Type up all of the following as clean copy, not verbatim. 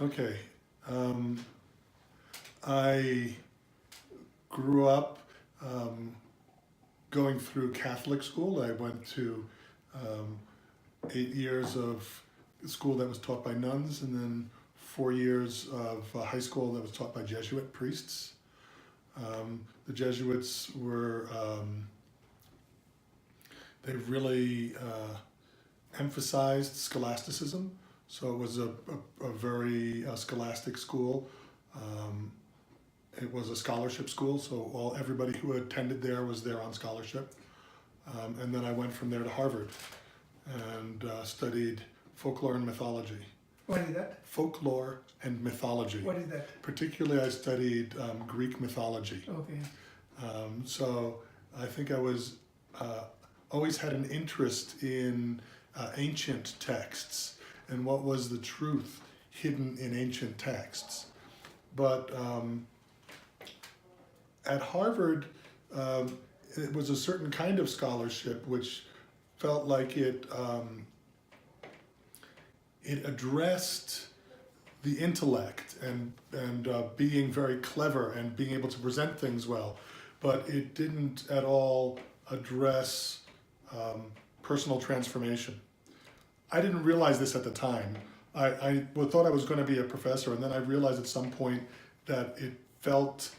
Okay. I grew up um, going through Catholic school. I went to um, 8 years of school that was taught by nuns, and then 4 years of high school that was taught by Jesuit priests. The Jesuits were, they really emphasized scholasticism, so it was a very scholastic school. Um, it was a scholarship school, so everybody who attended there was there on scholarship. And then I went from there to Harvard and studied folklore and mythology. What is that? Folklore and mythology. What is that? Particularly, I studied Greek mythology. Okay. So I think I was always had an interest in ancient texts and what was the truth hidden in ancient texts. But at Harvard, it was a certain kind of scholarship which felt like it addressed the intellect and being very clever and being able to present things well, but it didn't at all address personal transformation. I didn't realize this at the time. I thought I was going to be a professor, and then I realized at some point that it felt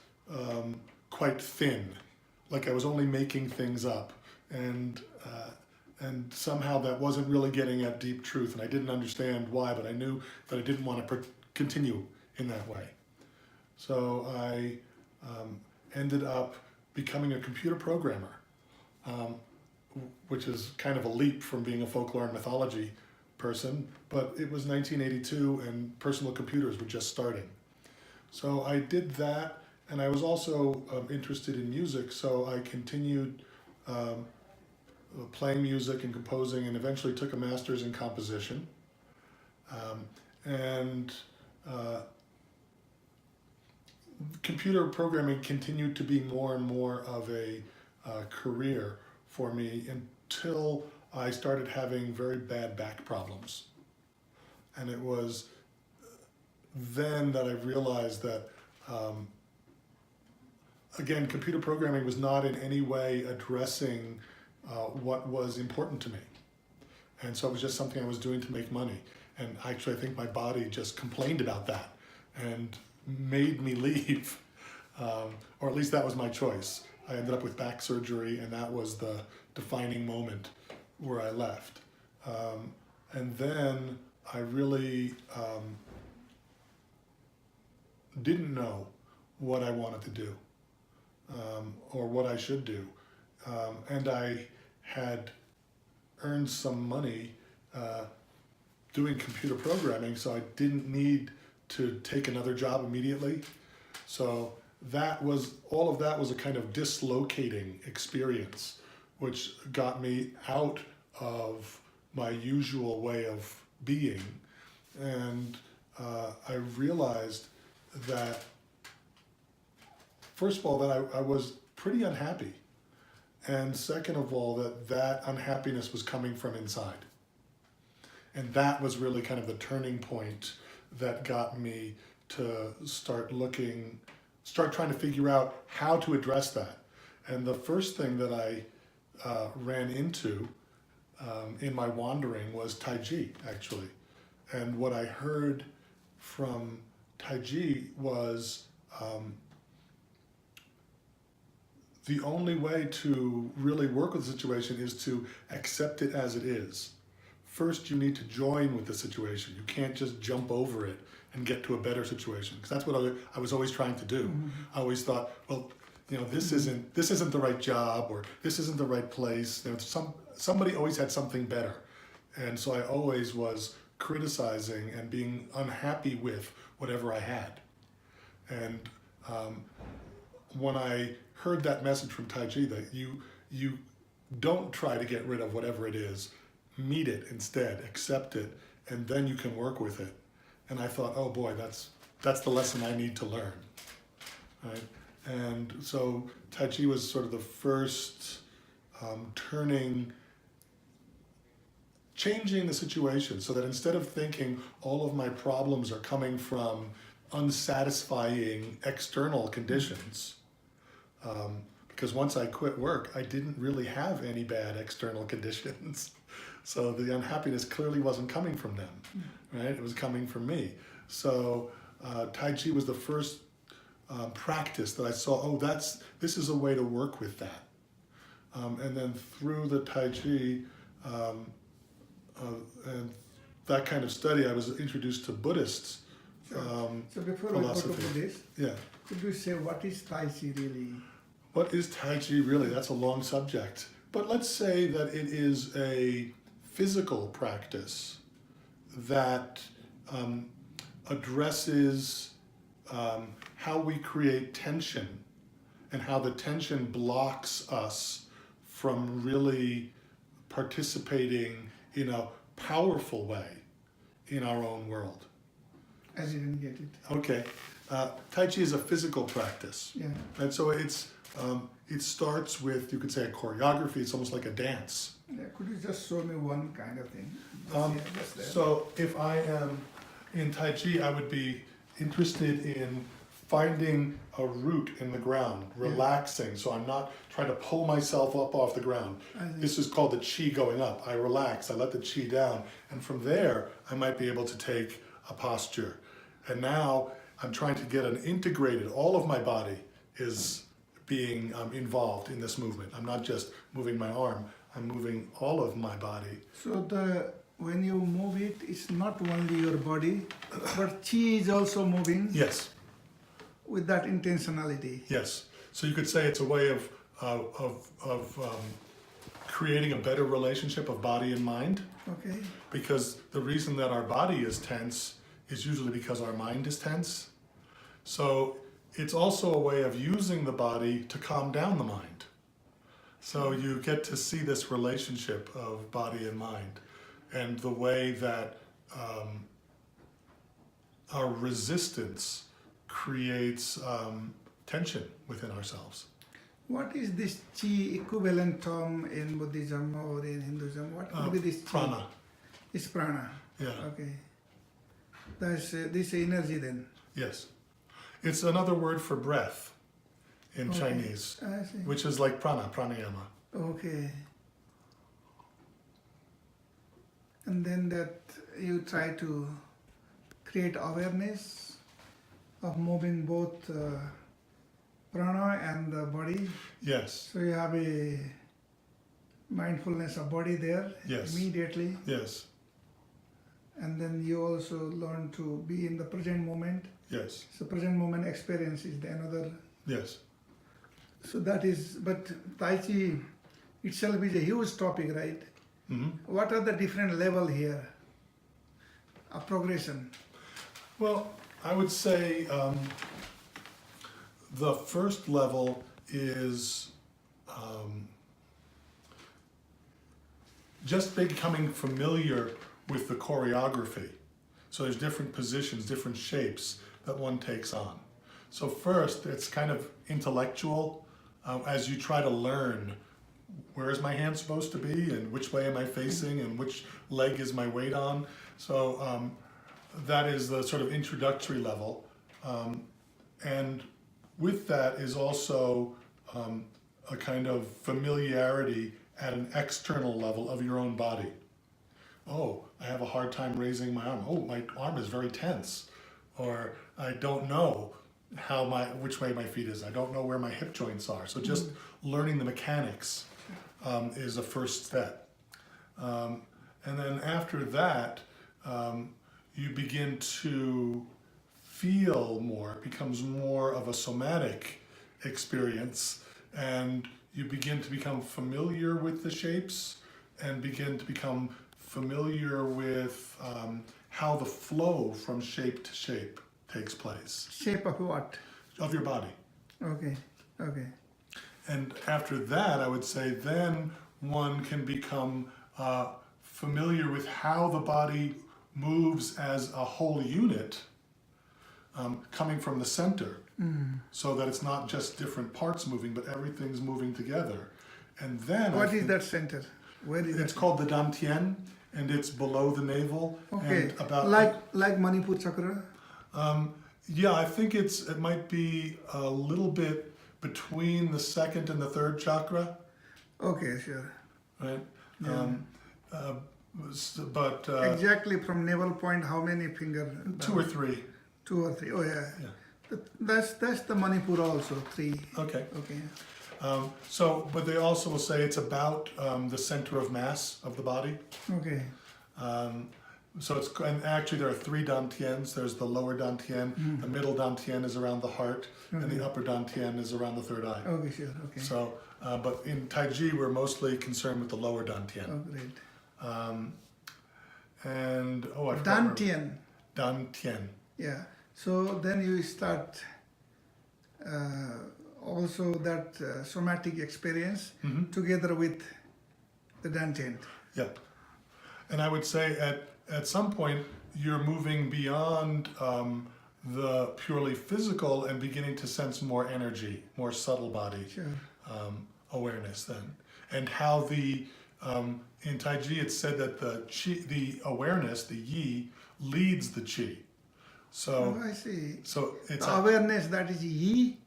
quite thin, like I was only making things up, and somehow that wasn't really getting at deep truth, and I didn't understand why, but I knew that I didn't want to continue in that way. So I ended up becoming a computer programmer, which is kind of a leap from being a folklore and mythology person, but it was 1982 and personal computers were just starting. So I did that, and I was also interested in music, so I continued playing music and composing, and eventually took a master's in composition. And computer programming continued to be more and more of a career for me until I started having very bad back problems. And it was then that I realized that, again, computer programming was not in any way addressing what was important to me. And so it was just something I was doing to make money. And actually, I think my body just complained about that and made me leave, or at least that was my choice. I ended up with back surgery, and that was the defining moment where I left. And then I really didn't know what I wanted to do, or what I should do. And I had earned some money doing computer programming, so I didn't need to take another job immediately. So all of that was a kind of dislocating experience, which got me out of my usual way of being. And I realized that, first of all, that I was pretty unhappy. And second of all, that unhappiness was coming from inside. And that was really kind of the turning point that got me to start trying to figure out how to address that. And the first thing that I ran into in my wandering was Tai Chi, actually. And what I heard from Tai Chi was the only way to really work with the situation is to accept it as it is. First, you need to join with the situation. You can't just jump over it and get to a better situation, because that's what I was always trying to do. Mm-hmm. I always thought, well, this isn't the right job, or this isn't the right place. Somebody always had something better, and so I always was criticizing and being unhappy with whatever I had. And when I heard that message from Tai Chi, that you don't try to get rid of whatever it is, meet it instead, accept it, and then you can work with it. And I thought, oh boy, that's the lesson I need to learn, right? And so Tai Chi was sort of the first changing the situation so that instead of thinking all of my problems are coming from unsatisfying external conditions, because once I quit work, I didn't really have any bad external conditions. So the unhappiness clearly wasn't coming from them, right? It was coming from me. So Tai Chi was the first practice that I saw, oh, this is a way to work with that. And then through the Tai Chi and that kind of study, I was introduced to Buddhist So before philosophy. we go to Buddhist, Yeah. could you say what is Tai Chi really? What is Tai Chi really? That's a long subject. But let's say that it is a physical practice that addresses how we create tension and how the tension blocks us from really participating in a powerful way in our own world. I didn't get it. Okay. Tai Chi is a physical practice. Yeah. And so it starts with, you could say, a choreography. It's almost like a dance. Yeah. Could you just show me one kind of thing? Just there. So if I am in Tai Chi, I would be interested in finding a root in the ground, relaxing. So I'm not trying to pull myself up off the ground. This is called the chi going up. I relax, I let the chi down. And from there, I might be able to take a posture. And now I'm trying to get an integrated, all of my body is being involved in this movement. I'm not just moving my arm, I'm moving all of my body. So when you move it, it's not only your body, but chi is also moving. Yes. With that intentionality. Yes. So you could say it's a way of creating a better relationship of body and mind. Okay. Because the reason that our body is tense is usually because our mind is tense. So it's also a way of using the body to calm down the mind. So you get to see this relationship of body and mind and the way that our resistance creates tension within ourselves. What is this chi equivalent term in Buddhism or in Hinduism? What would be this chi? Prana. It's prana. Yeah. Okay. That's this energy then. Yes. It's another word for breath in Okay. Chinese, I see. which is like prana, pranayama. Okay. And then that you try to create awareness of moving both prana and the body. Yes. So you have a mindfulness of body there Yes. immediately. Yes. And then you also learn to be in the present moment. Yes. So present moment experience is the another. Yes. So that is, but Tai Chi itself is a huge topic, right? Hmm. What are the different level here of progression? Well, I would say the first level is just becoming familiar with the choreography. So there's different positions, different shapes that one takes on. So first, it's kind of intellectual as you try to learn where is my hand supposed to be and which way am I facing and which leg is my weight on. So that is the sort of introductory level. And with that is also a kind of familiarity at an external level of your own body. Oh, I have a hard time raising my arm. Oh, my arm is very tense. Or I don't know which way my feet is. I don't know where my hip joints are. So just learning the mechanics is a first step. And then after that, you begin to feel more. It becomes more of a somatic experience, and you begin to become familiar with the shapes and begin to become familiar with how the flow from shape to shape takes place. Shape of what? Of your body. Okay, okay. And after that, I would say then one can become familiar with how the body moves as a whole unit coming from the center, so that it's not just different parts moving, but everything's moving together. And then What is that center? Where is it's it? called the Dantian, and it's below the navel. Okay, And about like Manipur chakra. yeah, I think it might be a little bit between the second and the third chakra, Okay, sure. right? Yeah. Uh, but Exactly from navel point, how many finger? 2 or 3. 2 or 3. Oh yeah. Yeah. That's the Manipur also 3. Okay. Okay. But they also will say it's about the center of mass of the body. Okay. And actually there are 3 dantians. There's the lower dantien, the middle dantien is around the heart, and the upper dantien is around the third eye. Okay, sure. Okay. So, but in Taiji we're mostly concerned with the lower dantien. Oh, great. I forgot Dantian. Dantien. Yeah. So then you start also that somatic experience together with the Dantian. Yeah. And I would say at some point you're moving beyond the purely physical and beginning to sense more energy, more subtle body awareness then. And how in Taiji it's said that the awareness, the yi, leads the chi. So, I see. So it's the awareness that is yi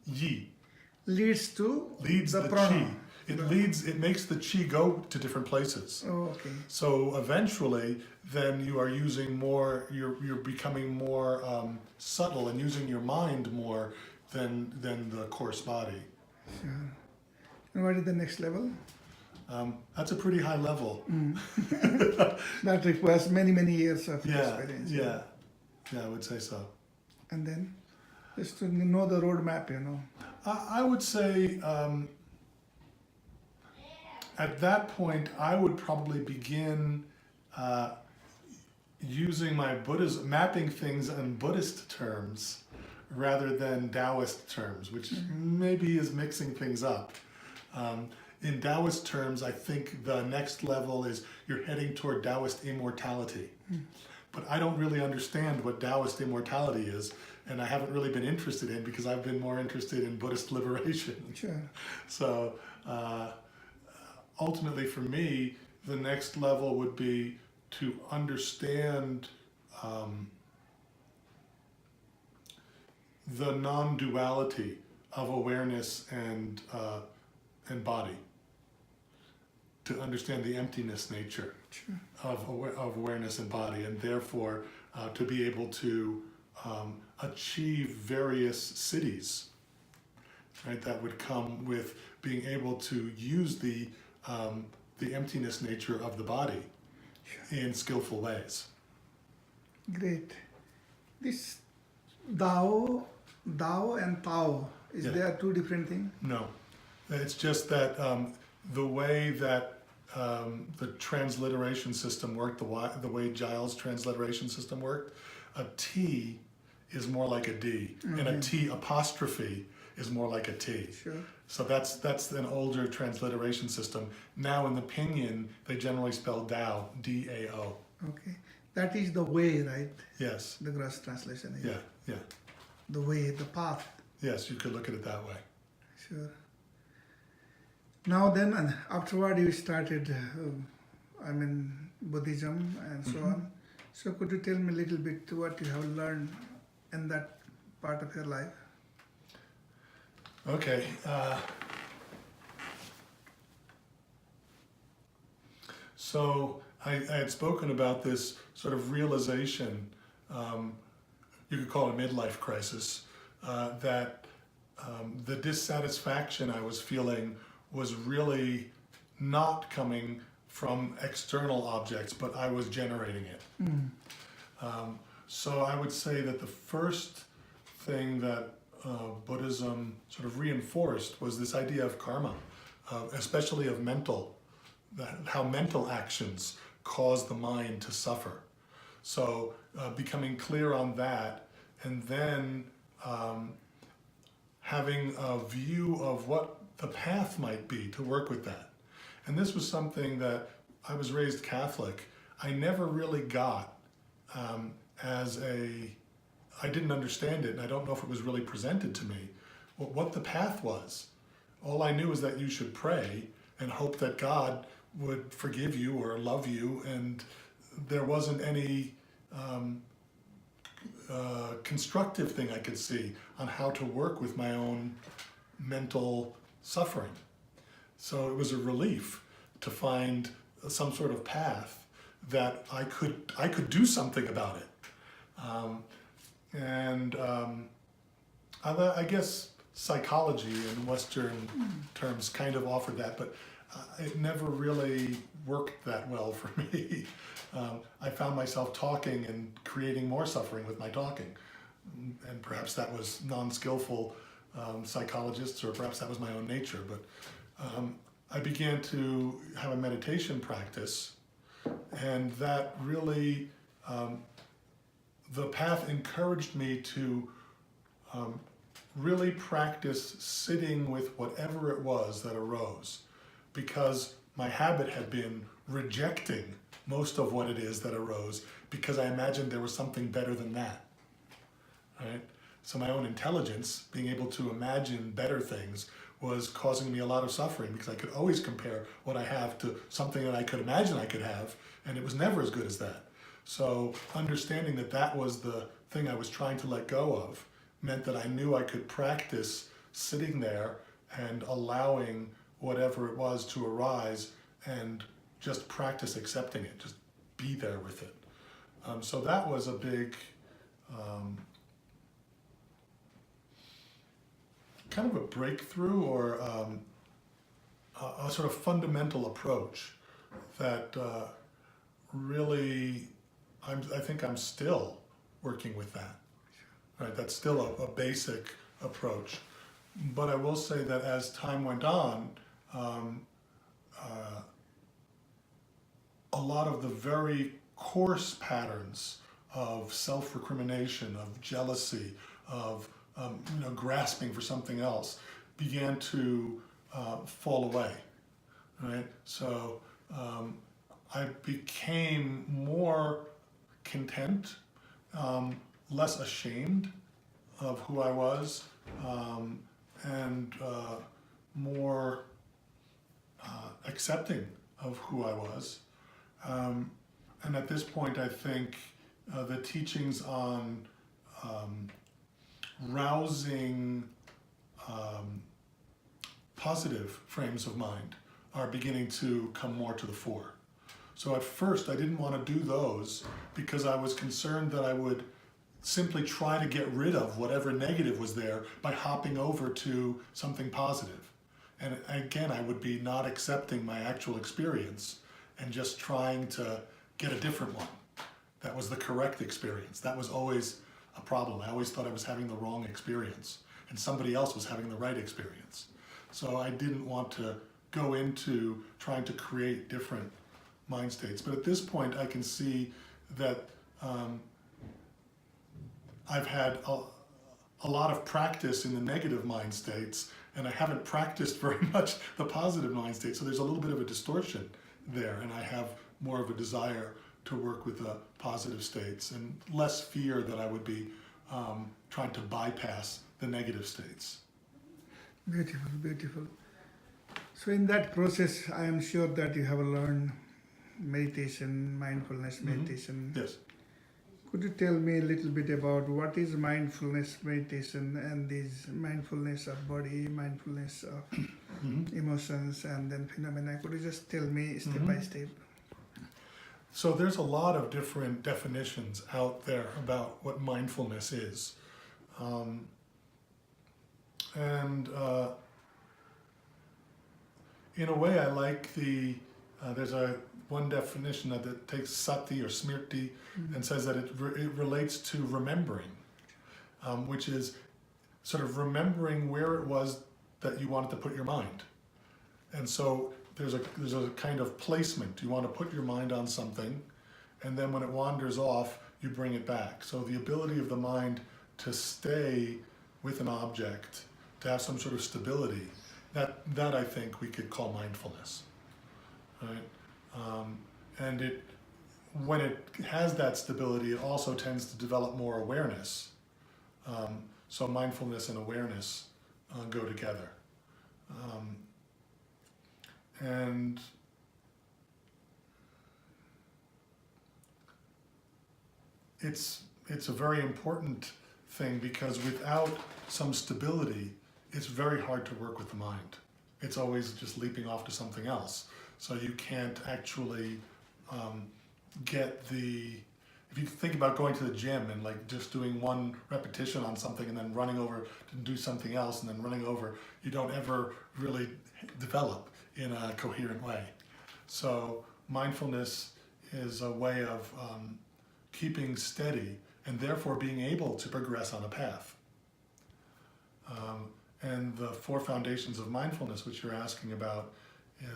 leads to the prana. Chi. It makes the chi go to different places. Oh, okay. So eventually, then you are using more. You're becoming more subtle and using your mind more than the coarse body. Sure. And what is the next level? That's a pretty high level. That requires many years of experience. Yeah, I would say so. And then, just to know the roadmap, I would say at that point, I would probably begin using my Buddhism, mapping things in Buddhist terms rather than Taoist terms, which maybe is mixing things up. In Taoist terms, I think the next level is you're heading toward Taoist immortality. But I don't really understand what Taoist immortality is, and I haven't really been interested in because I've been more interested in Buddhist liberation. Sure. So ultimately for me, the next level would be to understand the non-duality of awareness and body. To understand the emptiness nature of awareness and body, and therefore to be able to achieve various siddhis, right? That would come with being able to use the emptiness nature of the body in skillful ways. Great. This Dao and Tao, is there 2 different things? No, it's just that the way that the transliteration system worked, the way Giles' transliteration system worked, a T is more like a D, and a T apostrophe is more like a T. Sure. So that's an older transliteration system. Now in the Pinyin, they generally spell Dao, D-A-O. Okay. That is the way, right? Yes. The gross translation. Yeah. The way, the path. Yes, you could look at it that way. Sure. Now then, afterward you started, Buddhism and so on. So could you tell me a little bit what you have learned in that part of your life? Okay. So I had spoken about this sort of realization, you could call it a midlife crisis, that the dissatisfaction I was feeling was really not coming from external objects, but I was generating it. So I would say that the first thing that Buddhism sort of reinforced was this idea of karma, especially of how mental actions cause the mind to suffer. So becoming clear on that, and then having a view of what the path might be to work with that. And this was something that I was raised Catholic. I never really got I didn't understand it, and I don't know if it was really presented to me, what the path was. All I knew is that you should pray and hope that God would forgive you or love you, and there wasn't any constructive thing I could see on how to work with my own mental suffering. So it was a relief to find some sort of path that I could do something about it. I guess psychology in Western terms kind of offered that, but it never really worked that well for me. I found myself talking and creating more suffering with my talking. And perhaps that was non-skillful psychologists, or perhaps that was my own nature. But I began to have a meditation practice, and that really, the path encouraged me to really practice sitting with whatever it was that arose, because my habit had been rejecting most of what it is that arose because I imagined there was something better than that, right? So my own intelligence, being able to imagine better things, was causing me a lot of suffering because I could always compare what I have to something that I could imagine I could have, and it was never as good as that. So understanding that that was the thing I was trying to let go of meant that I knew I could practice sitting there and allowing whatever it was to arise and just practice accepting it, just be there with it. So that was a big kind of a breakthrough, or a sort of fundamental approach that really, I think I'm still working with that. Right, that's still a basic approach. But I will say that as time went on, a lot of the very coarse patterns of self-recrimination, of jealousy, of grasping for something else began to fall away. Right, so I became more content, less ashamed of who I was, and more accepting of who I was. And at this point, I think the teachings on rousing positive frames of mind are beginning to come more to the fore. So at first, I didn't want to do those because I was concerned that I would simply try to get rid of whatever negative was there by hopping over to something positive. And again, I would be not accepting my actual experience and just trying to get a different one. That was the correct experience. That was always a problem. I always thought I was having the wrong experience and somebody else was having the right experience. So I didn't want to go into trying to create different mind states. But at this point, I can see that I've had a lot of practice in the negative mind states, and I haven't practiced very much the positive mind state. So there's a little bit of a distortion there, and I have more of a desire to work with the positive states and less fear that I would be trying to bypass the negative states. Beautiful, beautiful. So in that process, I am sure that you have learned meditation, mindfulness meditation. Yes. Could you tell me a little bit about what is mindfulness meditation and this mindfulness of body, mindfulness of emotions, and then phenomena? Could you just tell me step by step? So there's a lot of different definitions out there about what mindfulness is. In a way, I like there's one definition that takes sati or smriti and says that it relates to remembering, which is sort of remembering where it was that you wanted to put your mind. And so there's a kind of placement. You want to put your mind on something, and then when it wanders off, you bring it back. So the ability of the mind to stay with an object, to have some sort of stability, that I think we could call mindfulness, right? And when it has that stability, it also tends to develop more awareness. So mindfulness and awareness go together. And it's a very important thing, because without some stability, it's very hard to work with the mind. It's always just leaping off to something else. So you can't actually get the, if you think about going to the gym and like just doing one repetition on something and then running over to do something else and then running over, you don't ever really develop in a coherent way. So mindfulness is a way of keeping steady and therefore being able to progress on a path. And the 4 foundations of mindfulness, which you're asking about,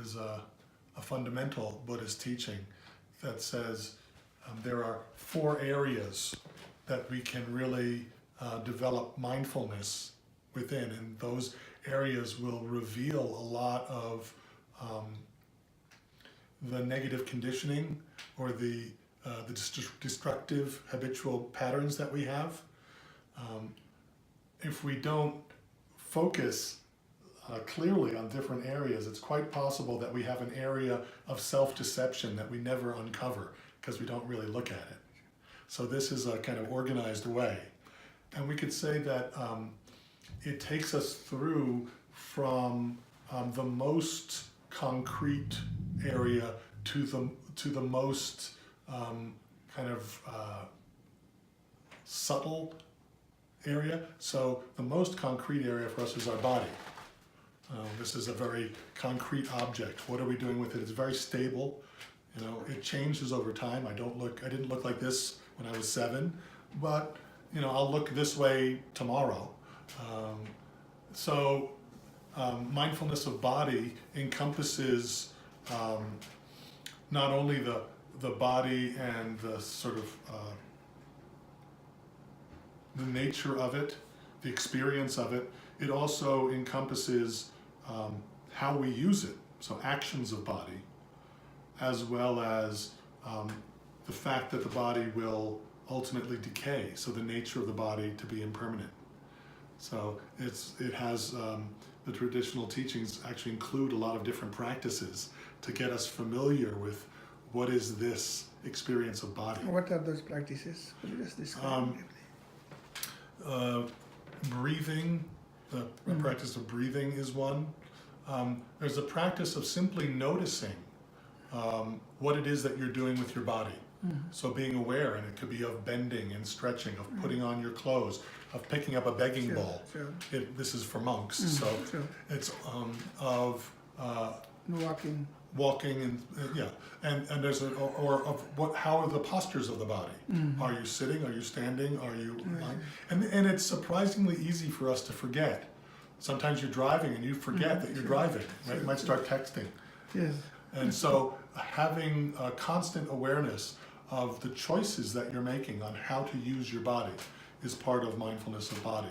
is a fundamental Buddhist teaching that says there are 4 areas that we can really develop mindfulness within, and those areas will reveal a lot of the negative conditioning or the destructive habitual patterns that we have. If we don't focus clearly on different areas, it's quite possible that we have an area of self-deception that we never uncover because we don't really look at it. So this is a kind of organized way. And we could say that it takes us through from the most concrete area to the most kind of subtle area. So the most concrete area for us is our body. This is a very concrete object. What are we doing with it? It's very stable. You know, it changes over time. I didn't look like this when I was 7, but you know, I'll look this way tomorrow. So mindfulness of body encompasses not only the body and the sort of the nature of it, the experience of it. It also encompasses how we use it, so actions of body, as well as the fact that the body will ultimately decay, so the nature of the body to be impermanent. So it has the traditional teachings actually include a lot of different practices to get us familiar with what is this experience of body. What are those practices? Could you just describe Breathing, the practice of breathing is one. There's a practice of simply noticing what it is that you're doing with your body. So being aware, and it could be of bending and stretching, of putting on your clothes, of picking up a begging bowl. This is for monks, so it's of walking and and there's how are the postures of the body? Are you sitting? Are you standing? Are you lying? And it's surprisingly easy for us to forget. Sometimes you're driving and you forget that you're driving. Right? You might start texting. Yes. And so having a constant awareness of the choices that you're making on how to use your body is part of mindfulness of body.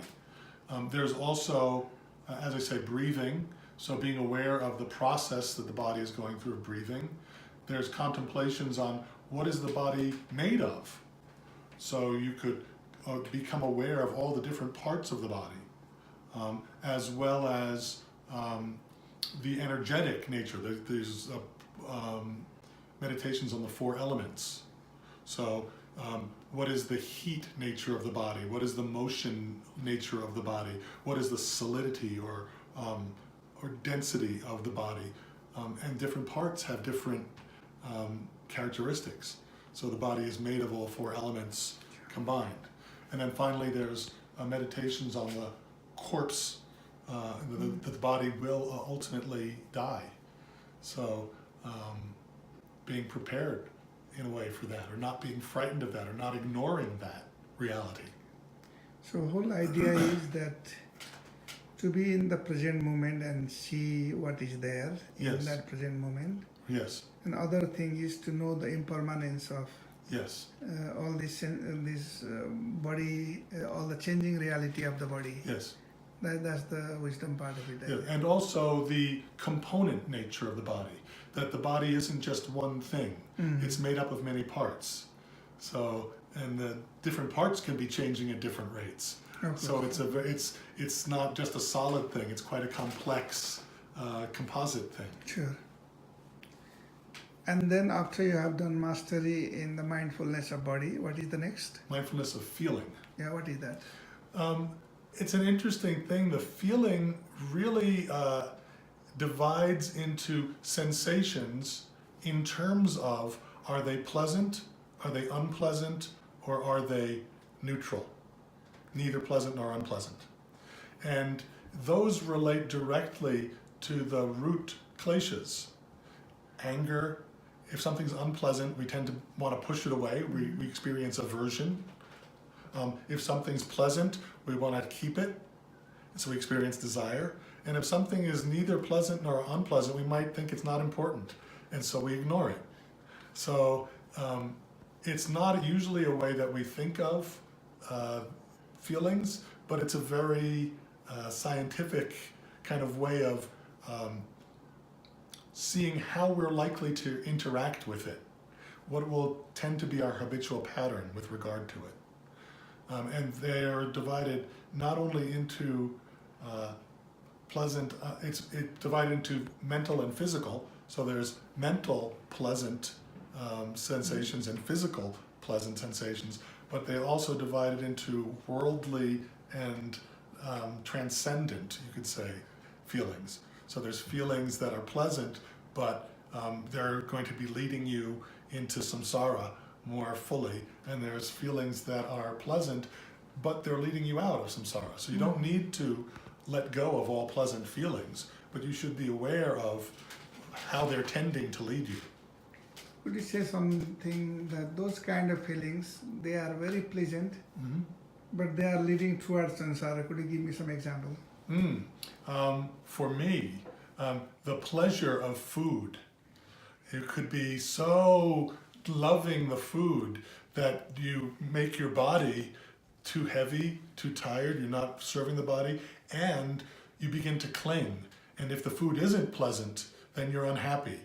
There's also, as I say, breathing. So being aware of the process that the body is going through of breathing. There's contemplations on what is the body made of. So you could become aware of all the different parts of the body, as well as the energetic nature. There's meditations on the 4 elements. So what is the heat nature of the body? What is the motion nature of the body? What is the solidity or density of the body? And different parts have different characteristics. So the body is made of all 4 elements combined. And then finally there's meditations on the corpse, that the body will ultimately die. So being prepared in a way for that, or not being frightened of that, or not ignoring that reality. So the whole idea is that to be in the present moment and see what is there in that present moment. Yes. Another thing is to know the impermanence of all this body, all the changing reality of the body. Yes. That's the wisdom part of it. Yeah. And also the component nature of the body, that the body isn't just one thing. It's made up of many parts. So, and the different parts can be changing at different rates. So it's not just a solid thing. It's quite a complex composite thing. Sure. And then after you have done mastery in the mindfulness of body, what is the next? Mindfulness of feeling. Yeah, what is that? It's an interesting thing. The feeling really divides into sensations in terms of, are they pleasant, are they unpleasant, or are they neutral? Neither pleasant nor unpleasant. And those relate directly to the root kleshas. Anger, if something's unpleasant, we tend to want to push it away. We experience aversion. If something's pleasant, we want to keep it, so we experience desire. And if something is neither pleasant nor unpleasant, we might think it's not important, and so we ignore it. So it's not usually a way that we think of feelings, but it's a very scientific kind of way of seeing how we're likely to interact with it, what will tend to be our habitual pattern with regard to it. And they are divided not only into pleasant, it's divided into mental and physical, so there's mental pleasant sensations and physical pleasant sensations, but they also divided into worldly and transcendent, you could say, feelings. So there's feelings that are pleasant, but they're going to be leading you into samsara more fully, and there's feelings that are pleasant, but they're leading you out of samsara. So you don't need to let go of all pleasant feelings, but you should be aware of how they're tending to lead you. Could you say something that those kind of feelings, they are very pleasant, but they are leading towards samsara? Could you give me some example? For me, the pleasure of food, it could be so loving the food that you make your body too heavy, too tired, you're not serving the body, and you begin to cling. And if the food isn't pleasant, then you're unhappy.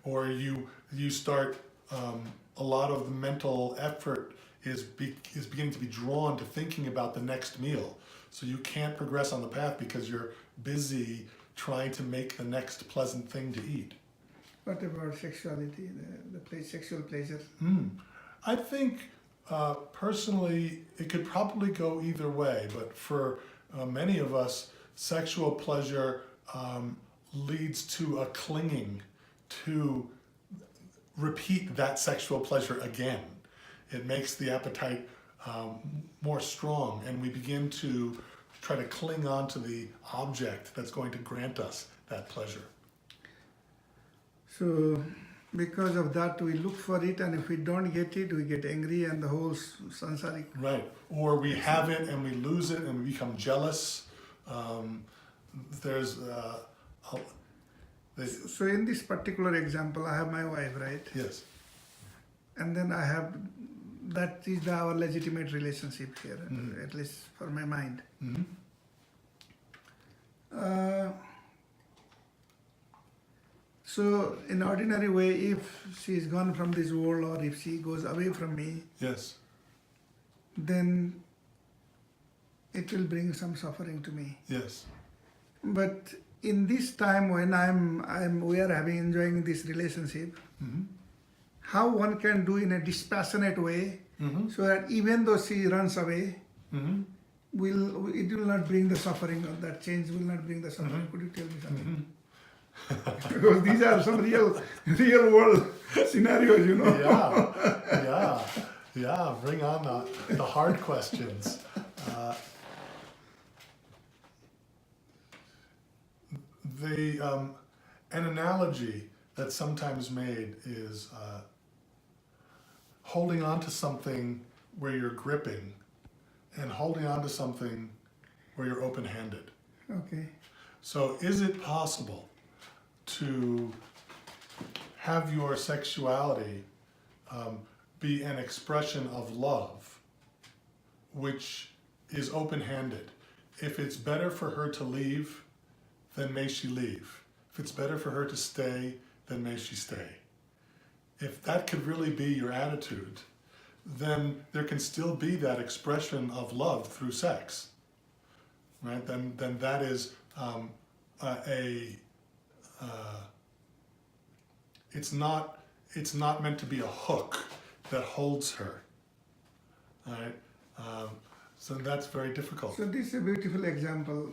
Or you start, a lot of the mental effort is beginning to be drawn to thinking about the next meal. So you can't progress on the path because you're busy trying to make the next pleasant thing to eat. What about sexuality, the sexual pleasure? I think personally it could probably go either way, but for many of us, sexual pleasure leads to a clinging to repeat that sexual pleasure again. It makes the appetite more strong, and we begin to try to cling on to the object that's going to grant us that pleasure. So because of that, we look for it, and if we don't get it, we get angry, and the whole samsaric. Right. Or we have it and we lose it and we become jealous. So in this particular example, I have my wife, right? Yes. And then I have, that is our legitimate relationship here, at least for my mind. So in ordinary way, if she is gone from this world or if she goes away from me, Yes. then it will bring some suffering to me. Yes. But in this time when we are enjoying this relationship, how one can do in a dispassionate way, so that even though she runs away, it will not bring the suffering, or that change will not bring the suffering. Could you tell me something? Because these are some real world scenarios, you know. Yeah. Bring on the hard questions. An analogy that's sometimes made is holding on to something where you're gripping and holding on to something where you're open-handed. Okay. So is it possible to have your sexuality be an expression of love, which is open-handed? If it's better for her to leave, then may she leave. If it's better for her to stay, then may she stay. If that could really be your attitude, then there can still be that expression of love through sex, right? Then that is it's not it's not meant to be a hook that holds her. All right? So that's very difficult. So this is a beautiful example.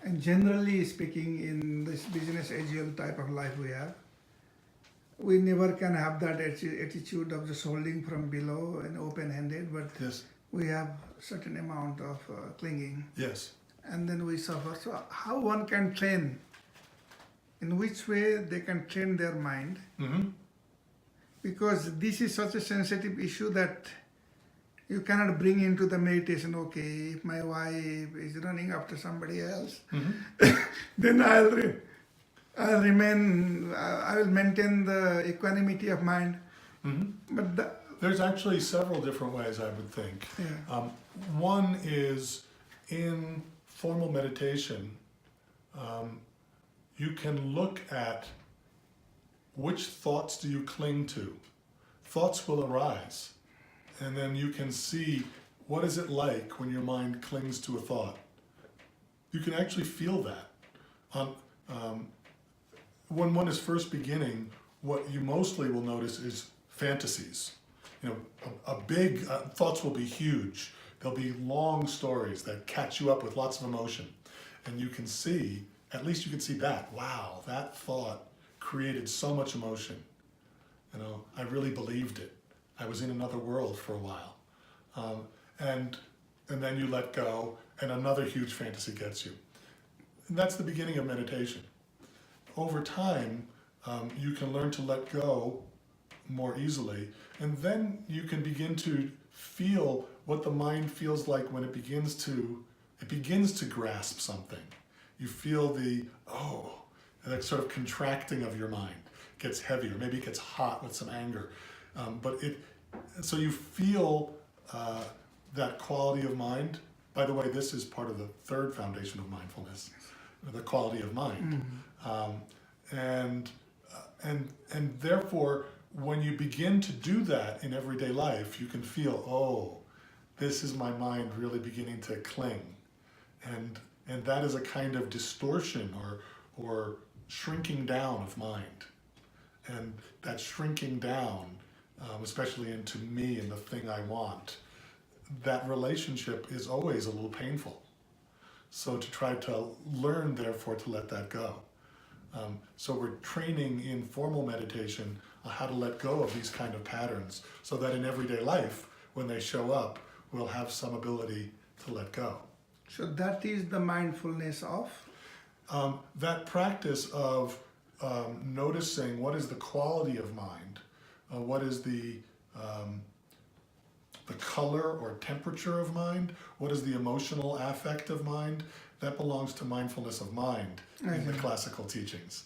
And generally speaking, in this business as usual type of life we have, we never can have that attitude of just holding from below and open-handed, but Yes. we have certain amount of clinging, Yes. and then we suffer. So how one can train? In which way they can train their mind? Mm-hmm. Because this is such a sensitive issue that you cannot bring into the meditation, okay, if my wife is running after somebody else, Mm-hmm. then I will maintain the equanimity of mind. Mm-hmm. But There's actually several different ways, I would think. yeah. One is in formal meditation, you can look at which thoughts do you cling to. Thoughts will arise, and then you can see what is it like when your mind clings to a thought. You can actually feel that. When one is first beginning, what you mostly will notice is fantasies. You know, thoughts will be huge. There'll be long stories that catch you up with lots of emotion. And you can see, at least you can see that, wow, that thought created so much emotion. You know, I really believed it. I was in another world for a while. And then you let go and another huge fantasy gets you. And that's the beginning of meditation. Over time, you can learn to let go more easily, and then you can begin to feel what the mind feels like when it begins to grasp something. You feel that sort of contracting of your mind. It gets heavier, maybe it gets hot with some anger. So you feel that quality of mind. By the way, this is part of the third foundation of mindfulness, the quality of mind. And therefore, when you begin to do that in everyday life, you can feel, oh, this is my mind really beginning to cling. And that is a kind of distortion or shrinking down of mind. And that shrinking down, especially into me and the thing I want, that relationship is always a little painful. So to try to learn, therefore, to let that go. So we're training in formal meditation how to let go of these kind of patterns so that in everyday life, when they show up, we'll have some ability to let go. So that is the mindfulness of? That practice of noticing what is the quality of mind, what is the color or temperature of mind, what is the emotional affect of mind, that belongs to mindfulness of mind in the classical teachings.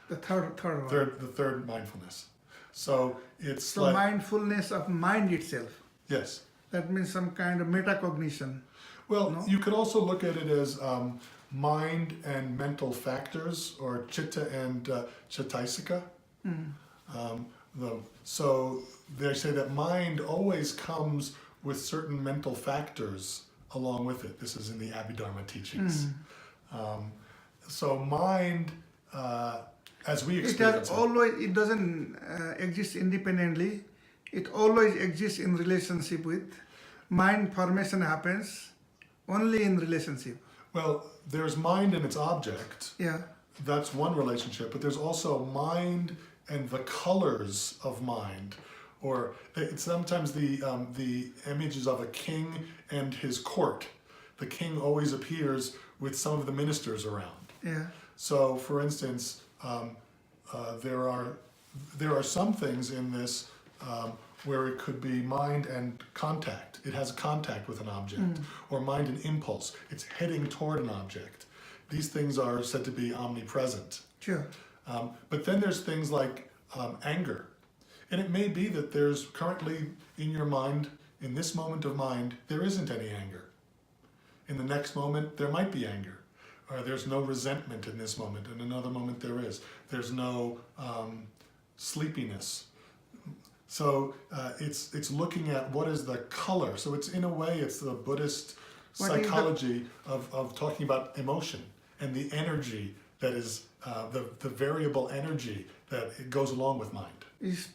The third one. The third mindfulness. So it's So like, mindfulness of mind itself. yes. That means some kind of metacognition. Well, No? you could also look at it as mind and mental factors, or chitta and chittaisika. So they say that mind always comes with certain mental factors along with it. This is in the Abhidharma teachings. So mind, as we experience It doesn't exist independently. It always exists in relationship with. Mind formation happens only in relationship. well, there's mind and its object. Yeah. That's one relationship, but there's also mind and the colors of mind, or it's sometimes the images of a king and his court. The king always appears with some of the ministers around. Yeah. So, for instance, there are some things in this where it could be mind and contact. It has contact with an object, or mind and impulse. It's heading toward an object. These things are said to be omnipresent. Sure. But then there's things like anger. And it may be that there's currently in your mind, in this moment of mind, there isn't any anger. In the next moment, there might be anger. Or there's no resentment in this moment. In another moment, there is. There's no sleepiness. So it's looking at what is the color. So it's, in a way, it's the Buddhist psychology of talking about emotion and the energy that is the variable energy that it goes along with mind. Is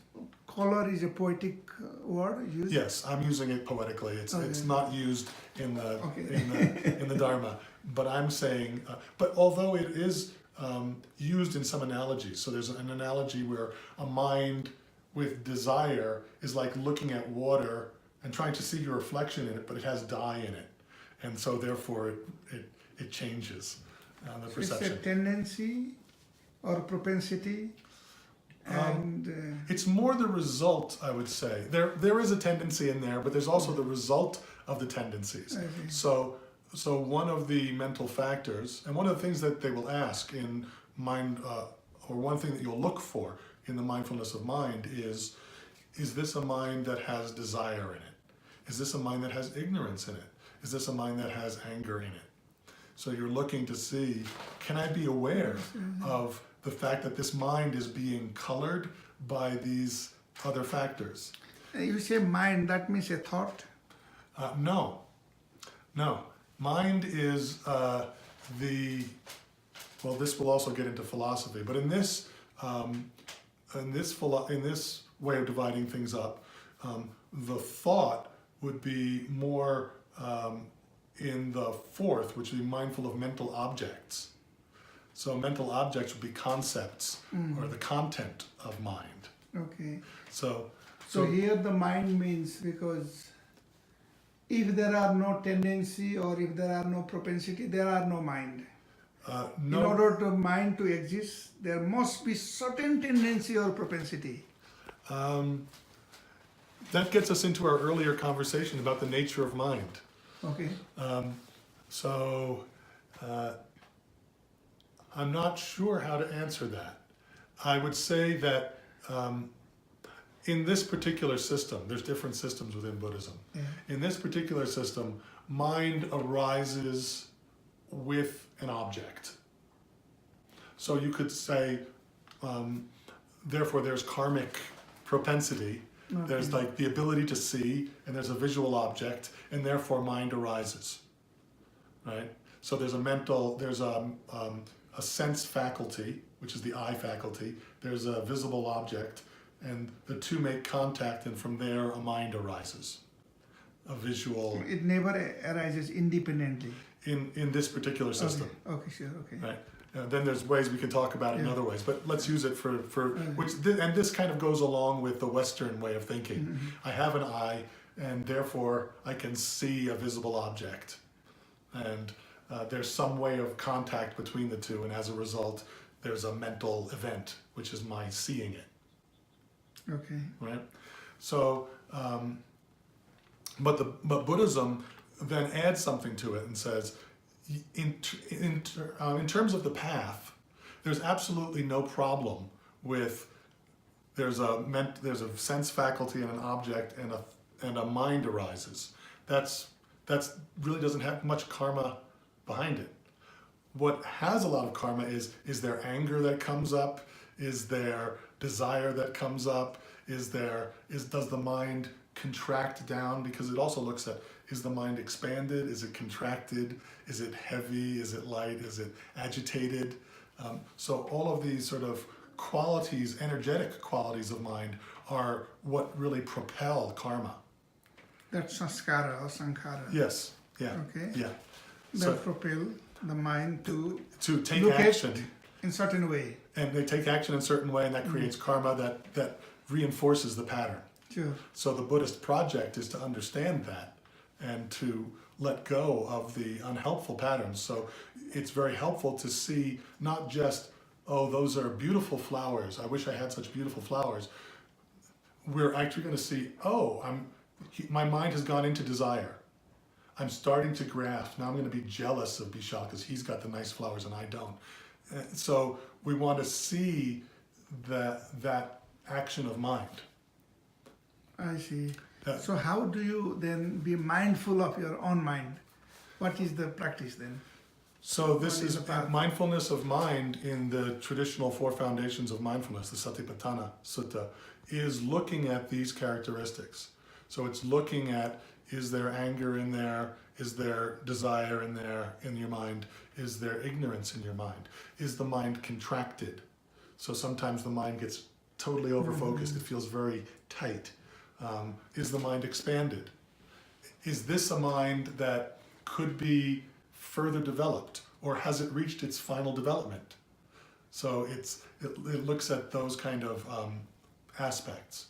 color is a poetic word used? Yes, I'm using it poetically. It's Okay. not used in the Okay. in the Dharma, but I'm saying. But although it is used in some analogies, so there's an analogy where a mind with desire is like looking at water and trying to see your reflection in it, but it has dye in it, and so therefore it changes the So perception. it's a tendency or propensity, and It's more the result, I would say. There is a tendency in there, but there's also the result of the tendencies. I see. So one of the mental factors, and one of the things that they will ask in mind, or one thing that you'll look for in the mindfulness of mind is this a mind that has desire in it? Is this a mind that has ignorance in it? Is this a mind that has anger in it? So you're looking to see, can I be aware of the fact that this mind is being colored by these other factors? you say mind, that means a thought. No. Mind is well, this will also get into philosophy, but in this way of dividing things up, the thought would be more in the fourth, which would be mindful of mental objects. So mental objects would be concepts or the content of mind. Okay. So So here the mind means, because if there are no tendency or if there are no propensity, there are no mind. In no, order to mind to exist, there must be certain tendency or propensity. that gets us into our earlier conversation about the nature of mind. Okay. I'm not sure how to answer that. I would say that in this particular system, there's different systems within Buddhism. Yeah. In this particular system, mind arises with an object. So you could say, therefore there's karmic propensity. Okay. There's like the ability to see, and there's a visual object, and therefore mind arises, right? So there's a sense faculty, which is the eye faculty. There's a visible object, and the two make contact, and from there a mind arises, a visual. It never arises independently. In this particular system, Okay, sure, okay. right? Then there's ways we can talk about it in Yeah. other ways, but let's use it for and this kind of goes along with the Western way of thinking. I have an eye, and therefore I can see a visible object, and there's some way of contact between the two, and as a result, there's a mental event, which is my seeing it, Okay. right? So, but Buddhism then adds something to it and says, in terms of the path, there's absolutely no problem with there's a sense faculty and an object, and a mind arises. That's really doesn't have much karma behind it. What has a lot of karma is there anger that comes up? Is there desire that comes up? Does the mind contract down? Because it also looks at, is the mind expanded? Is it contracted? Is it heavy? Is it light? Is it agitated? So all of these sort of qualities, energetic qualities of mind, are what really propel karma. That's sanskara or sankhara. Yes. Yeah. Okay. Yeah. That So propel the mind to take look action, at in certain way. and they take action in a certain way, and that creates karma that reinforces the pattern. Sure. So the Buddhist project is to understand that and to let go of the unhelpful patterns. So it's very helpful to see not just, oh, those are beautiful flowers. I wish I had such beautiful flowers. We're actually going to see, oh, my mind has gone into desire. I'm starting to grasp. Now I'm going to be jealous of Bishal because he's got the nice flowers and I don't. So we want to see that action of mind. I see. Yeah. So how do you then be mindful of your own mind? What is the practice then? So this What is is the path? mindfulness of mind in the traditional four foundations of mindfulness, the Satipatthana Sutta, is looking at these characteristics. So it's looking at, Is there anger in there? Is there desire in there in your mind? Is there ignorance in your mind? Is the mind contracted? So sometimes the mind gets totally over-focused. It feels very tight. Is the mind expanded? Is this a mind that could be further developed, or has it reached its final development? So it looks at those kind of aspects.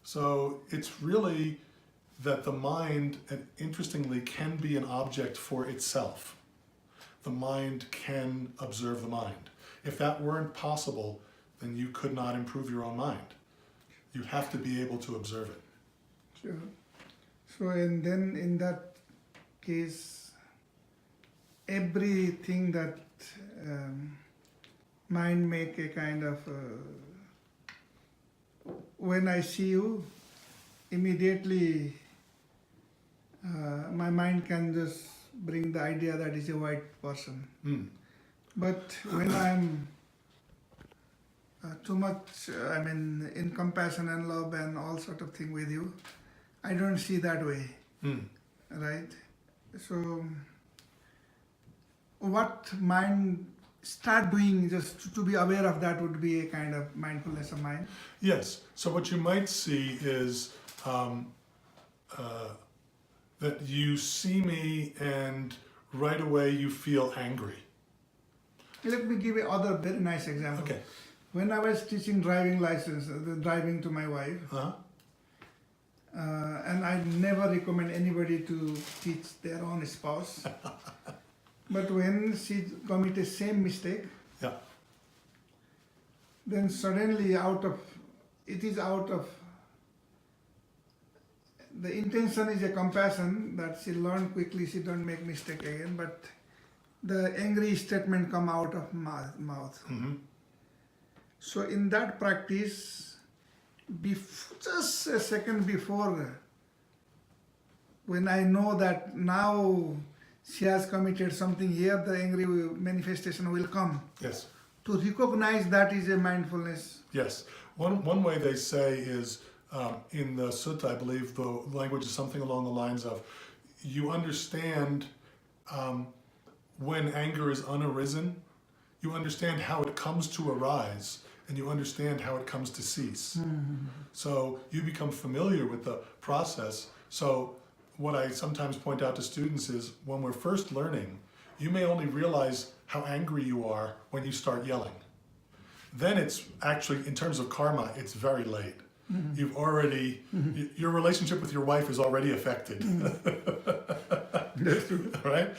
So it's really that the mind, and interestingly, can be an object for itself. The mind can observe the mind. If that weren't possible, then you could not improve your own mind. You have to be able to observe it. Sure. So, and then in that case, everything that mind make a kind of, when I see you, immediately my mind can just bring the idea that is a white person. But when I'm too much, in compassion and love and all sort of thing with you, I don't see that way, right? So, what mind start doing just to be aware of that would be a kind of mindfulness of mind? Yes. So what you might see is that you see me and right away you feel angry. Let me give you other very nice example. Okay. When I was teaching driving license, driving to my wife, Uh-huh. and I never recommend anybody to teach their own spouse. But when she committed same mistake, Yeah. then suddenly it is out of the intention is a compassion that she learn quickly, she don't make mistake again, but the angry statement come out of mouth. Mm-hmm. So in that practice, just a second before, when I know that now she has committed something here, the angry manifestation will come. Yes. To recognize that is a mindfulness. Yes. One way they say is in the sutta, I believe the language is something along the lines of, you understand when anger is unarisen, you understand how it comes to arise, and you understand how it comes to cease. Mm-hmm. So you become familiar with the process. So what I sometimes point out to students is when we're first learning, you may only realize how angry you are when you start yelling. Then it's actually, in terms of karma, it's very late. Mm-hmm. You've already, your relationship with your wife is already affected. That's true. Right?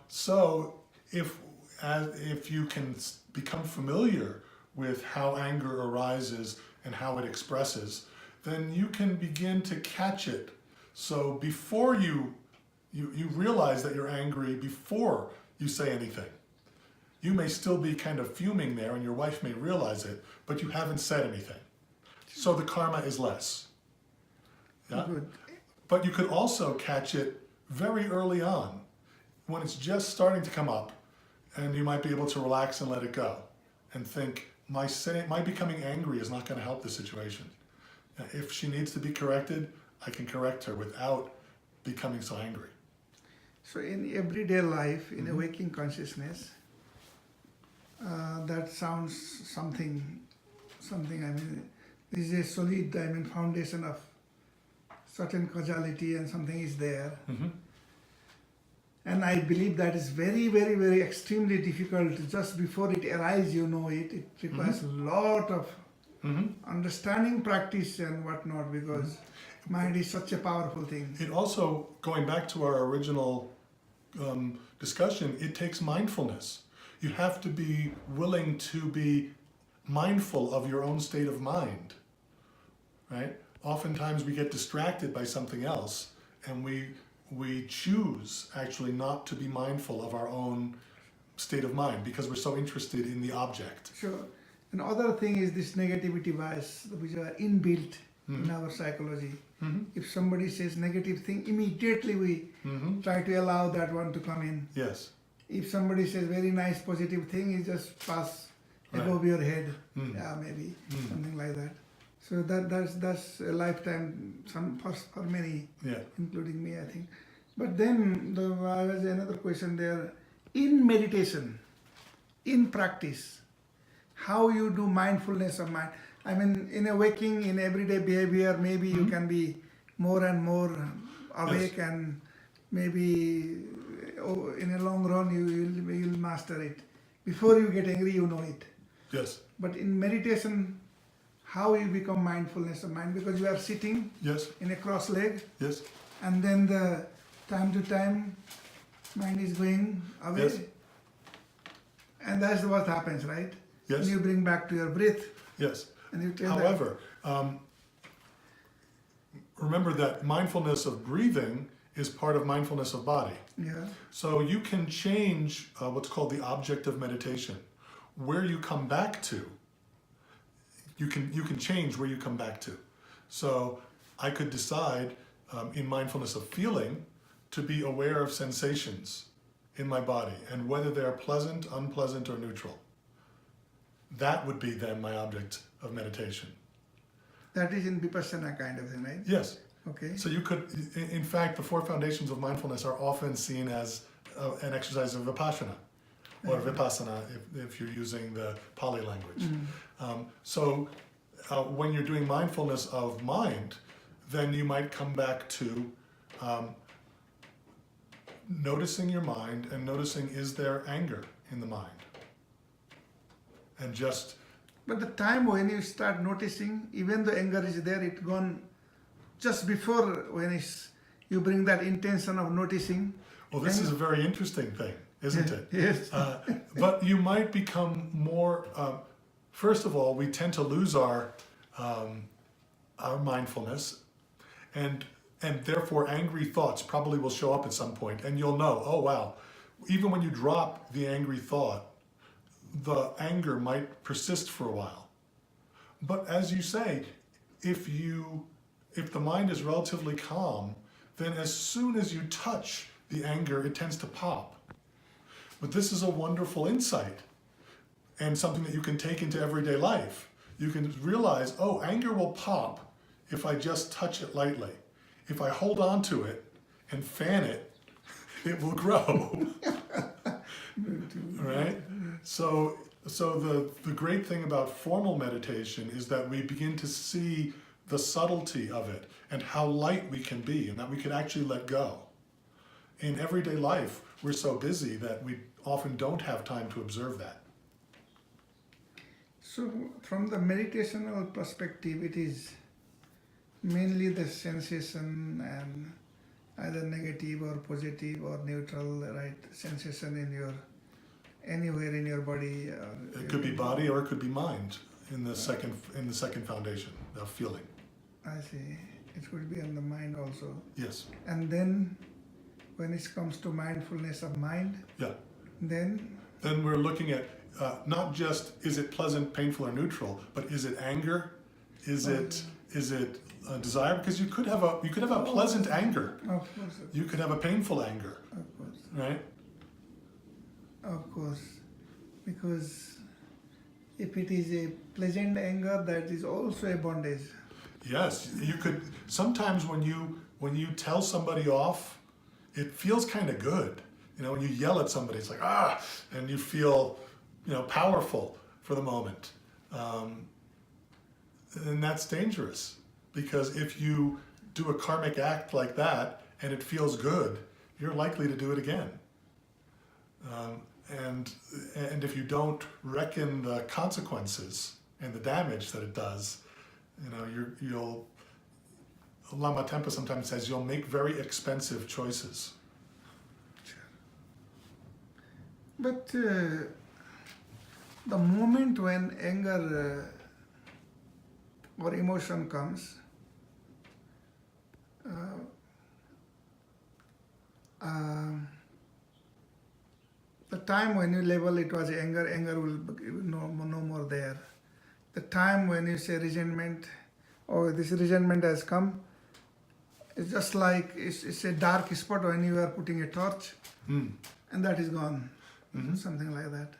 So if you can become familiar with how anger arises and how it expresses, then you can begin to catch it. So before you realize that you're angry before you say anything. You may still be kind of fuming there and your wife may realize it, but you haven't said anything. So the karma is less. Yeah? Good. But you could also catch it very early on when it's just starting to come up, and you might be able to relax and let it go and think, my becoming angry is not going to help the situation. If she needs to be corrected, I can correct her without becoming so angry. So in everyday life, in a waking consciousness, that sounds something, this is a solid, foundation of certain causality and something is there. Mm-hmm. And I believe that is very, very, very extremely difficult. Just before it arises, you know it. It requires a lot of understanding, practice and whatnot, because mind is such a powerful thing. It also, going back to our original discussion, it takes mindfulness. You have to be willing to be mindful of your own state of mind, right? Oftentimes we get distracted by something else, and we choose actually not to be mindful of our own state of mind because we're so interested in the object. Sure. Another thing is this negativity bias, which are inbuilt in our psychology. If somebody says negative thing, immediately we try to allow that one to come in. Yes. If somebody says very nice positive thing, you just pass above your head. Yeah, maybe something like that. So that's a lifetime, for many, Yeah. including me, I think. But then there was another question there. In meditation, in practice, how you do mindfulness of mind? I mean, in a waking, in everyday behavior, maybe you can be more and more awake, and maybe in a long run you'll master it. Before you get angry, you know it. Yes. But in meditation, how you become mindfulness of mind? Because you are sitting Yes. in a cross leg, Yes. and then the time to time mind is going away. Yes. And that's what happens, right? Yes. And you bring back to your breath, Yes. and you tell that. However, remember that mindfulness of breathing is part of mindfulness of body. Yeah. So you can change what's called the object of meditation. Where you come back to, you can change where you come back to. So I could decide in mindfulness of feeling to be aware of sensations in my body and whether they're pleasant, unpleasant, or neutral. That would be then my object of meditation. That is in vipassana kind of thing, right? Yes. Okay. So you could, in fact, the 4 foundations of mindfulness are often seen as an exercise of vipassana, or vipassana if you're using the Pali language. So when you're doing mindfulness of mind, then you might come back to noticing your mind and noticing, is there anger in the mind? And just... But the time when you start noticing, even though anger is there, it's gone just before when you bring that intention of noticing. Well, this is a very interesting thing, isn't it? Yes. But you might become more... first of all, we tend to lose our mindfulness, and therefore angry thoughts probably will show up at some point, and you'll know, oh wow, even when you drop the angry thought, the anger might persist for a while. But as you say, if the mind is relatively calm, then as soon as you touch the anger, it tends to pop. But this is a wonderful insight and something that you can take into everyday life. You can realize, oh, anger will pop if I just touch it lightly. If I hold on to it and fan it, it will grow. Right? So the great thing about formal meditation is that we begin to see the subtlety of it and how light we can be, and that we can actually let go. In everyday life, we're so busy that we often don't have time to observe that. So from the meditational perspective, it is mainly the sensation, and either negative or positive or neutral, right? Sensation in anywhere in your body. It could be body or it could be mind in the second foundation of feeling. I see. It could be on the mind also. Yes. And then when it comes to mindfulness of mind, Yeah. then we're looking at not just is it pleasant, painful, or neutral, but is it anger? Is it desire? Because you could have a pleasant anger. of course, You could have a painful anger, of course, right? of course, because if it is a pleasant anger, that is also a bondage. Yes, you could. Sometimes when you tell somebody off, it feels kind of good. You know, when you yell at somebody, it's like and you feel, powerful for the moment, and that's dangerous, because if you do a karmic act like that and it feels good, you're likely to do it again. And if you don't reckon the consequences and the damage that it does, you'll. Lama Tempa sometimes says you'll make very expensive choices. But the moment when anger or emotion comes, the time when you label it was anger will be no more there. The time when you say resentment, or this resentment has come, it's just like it's a dark spot when you are putting a torch, and that is gone. Something like that.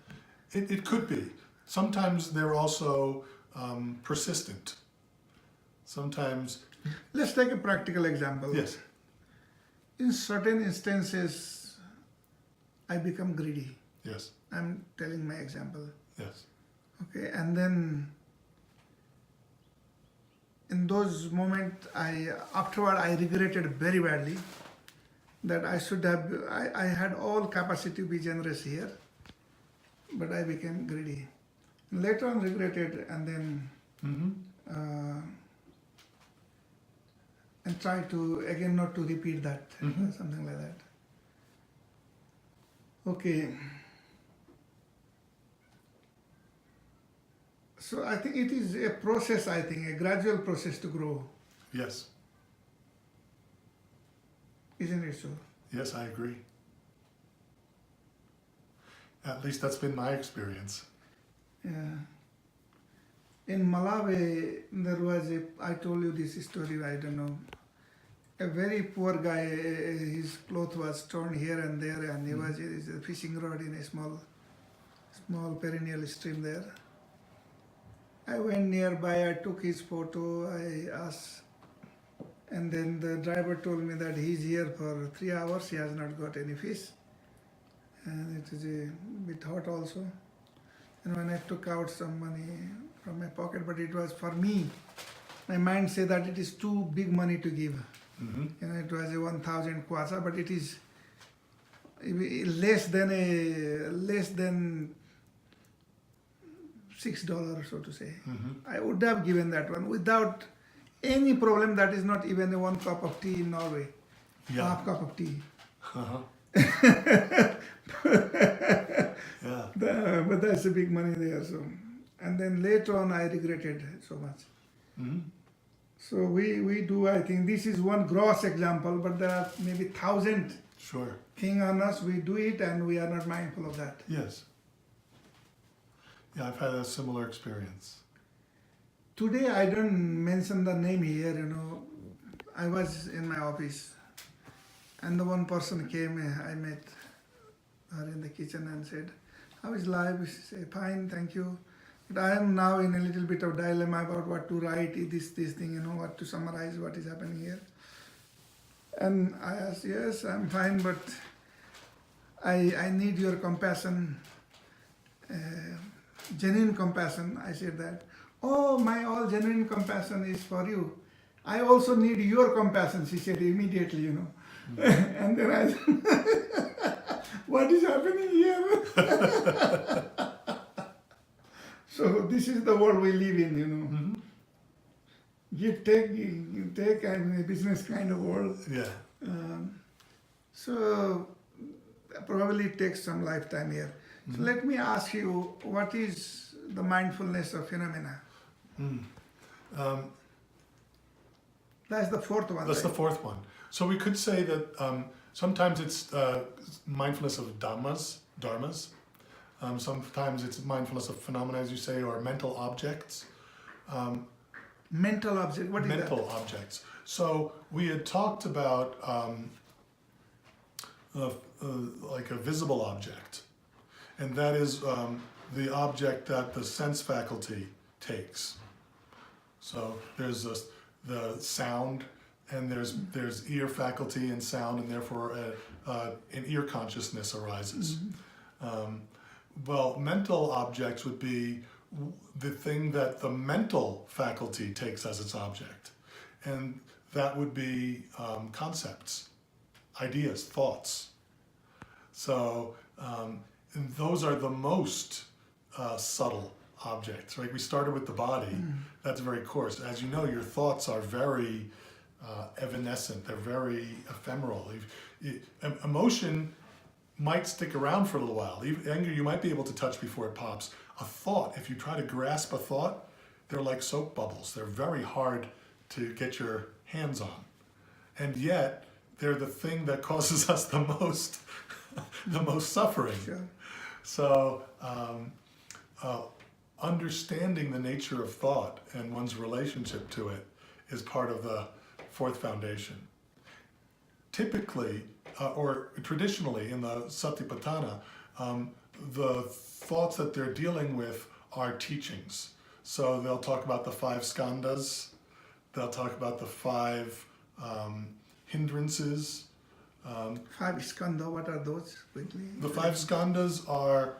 It could be. Sometimes they're also persistent. Sometimes, Let's take a practical example. yes, In certain instances, I become greedy. yes, I'm telling my example. yes, Okay, and then in those moments, afterward I regretted very badly that I should have. I had all capacity to be generous here, but I became greedy. Later on, regretted, and then uh, and try to again not to repeat that, something like that. Okay. So I think it is a process, I think, a gradual process to grow. yes, Isn't it so? yes, I agree. At least that's been my experience. Yeah. In Malawi, there was I told you this story, I don't know. A very poor guy, his clothes was torn here and there, and he was a fishing rod in a small perennial stream there. I went nearby, I took his photo, I asked, and then the driver told me that he's here for 3 hours, he has not got any fish. And it is a bit hot also. And when I took out some money from my pocket, but it was for me, my mind said that it is too big money to give. It was a 1,000 kwasa, but it is less than $6, so to say. I would have given that one without any problem. That is not even a 1 cup of tea in Norway. Yeah. Half cup of tea. Yeah. But that's a big money there. So, and then later on, I regretted so much. So we do. I think this is one gross example, but there are maybe 1,000 Sure. things on us. We do it, and we are not mindful of that. Yes. Yeah, I've had a similar experience. Today, I don't mention the name here. I was in my office, and the one person came. I met her in the kitchen and said, "How is life?" She said, "Fine, thank you." But I am now in a little bit of dilemma about what to write, this thing, what to summarize, what is happening here. And I asked, "Yes, I'm fine, but I need your compassion, genuine compassion." I said that. "Oh, my all genuine compassion is for you. I also need your compassion," she said immediately, And then I said, "What is happening here?" So this is the world we live in, Give, take, give, take, I'm a business kind of world. Yeah. So probably it takes some lifetime here. So let me ask you, what is the mindfulness of phenomena? That's the fourth one. That's right? the fourth one. So we could say that sometimes it's mindfulness of dharmas. Sometimes it's mindfulness of phenomena, as you say, or mental objects. Mental object, what is that? Mental objects. So we had talked about like a visible object, and that is the object that the sense faculty takes. So there's the sound, and there's ear faculty and sound, and therefore an ear consciousness arises. Well, mental objects would be the thing that the mental faculty takes as its object, and that would be concepts, ideas, thoughts. So and those are the most subtle objects, right? We started with the body. That's very coarse. As you know, your thoughts are very evanescent. They're very ephemeral. Emotion might stick around for a little while. Anger you might be able to touch before it pops. A thought, if you try to grasp a thought, they're like soap bubbles. They're very hard to get your hands on. And yet, they're the thing that causes us the most suffering. Sure. So, understanding the nature of thought and one's relationship to it is part of the fourth foundation. Typically, or traditionally in the Satipatthana, the thoughts that they're dealing with are teachings. So they'll talk about the 5 skandhas, they'll talk about the 5 hindrances. 5 skandha, what are those quickly? The 5 skandhas are,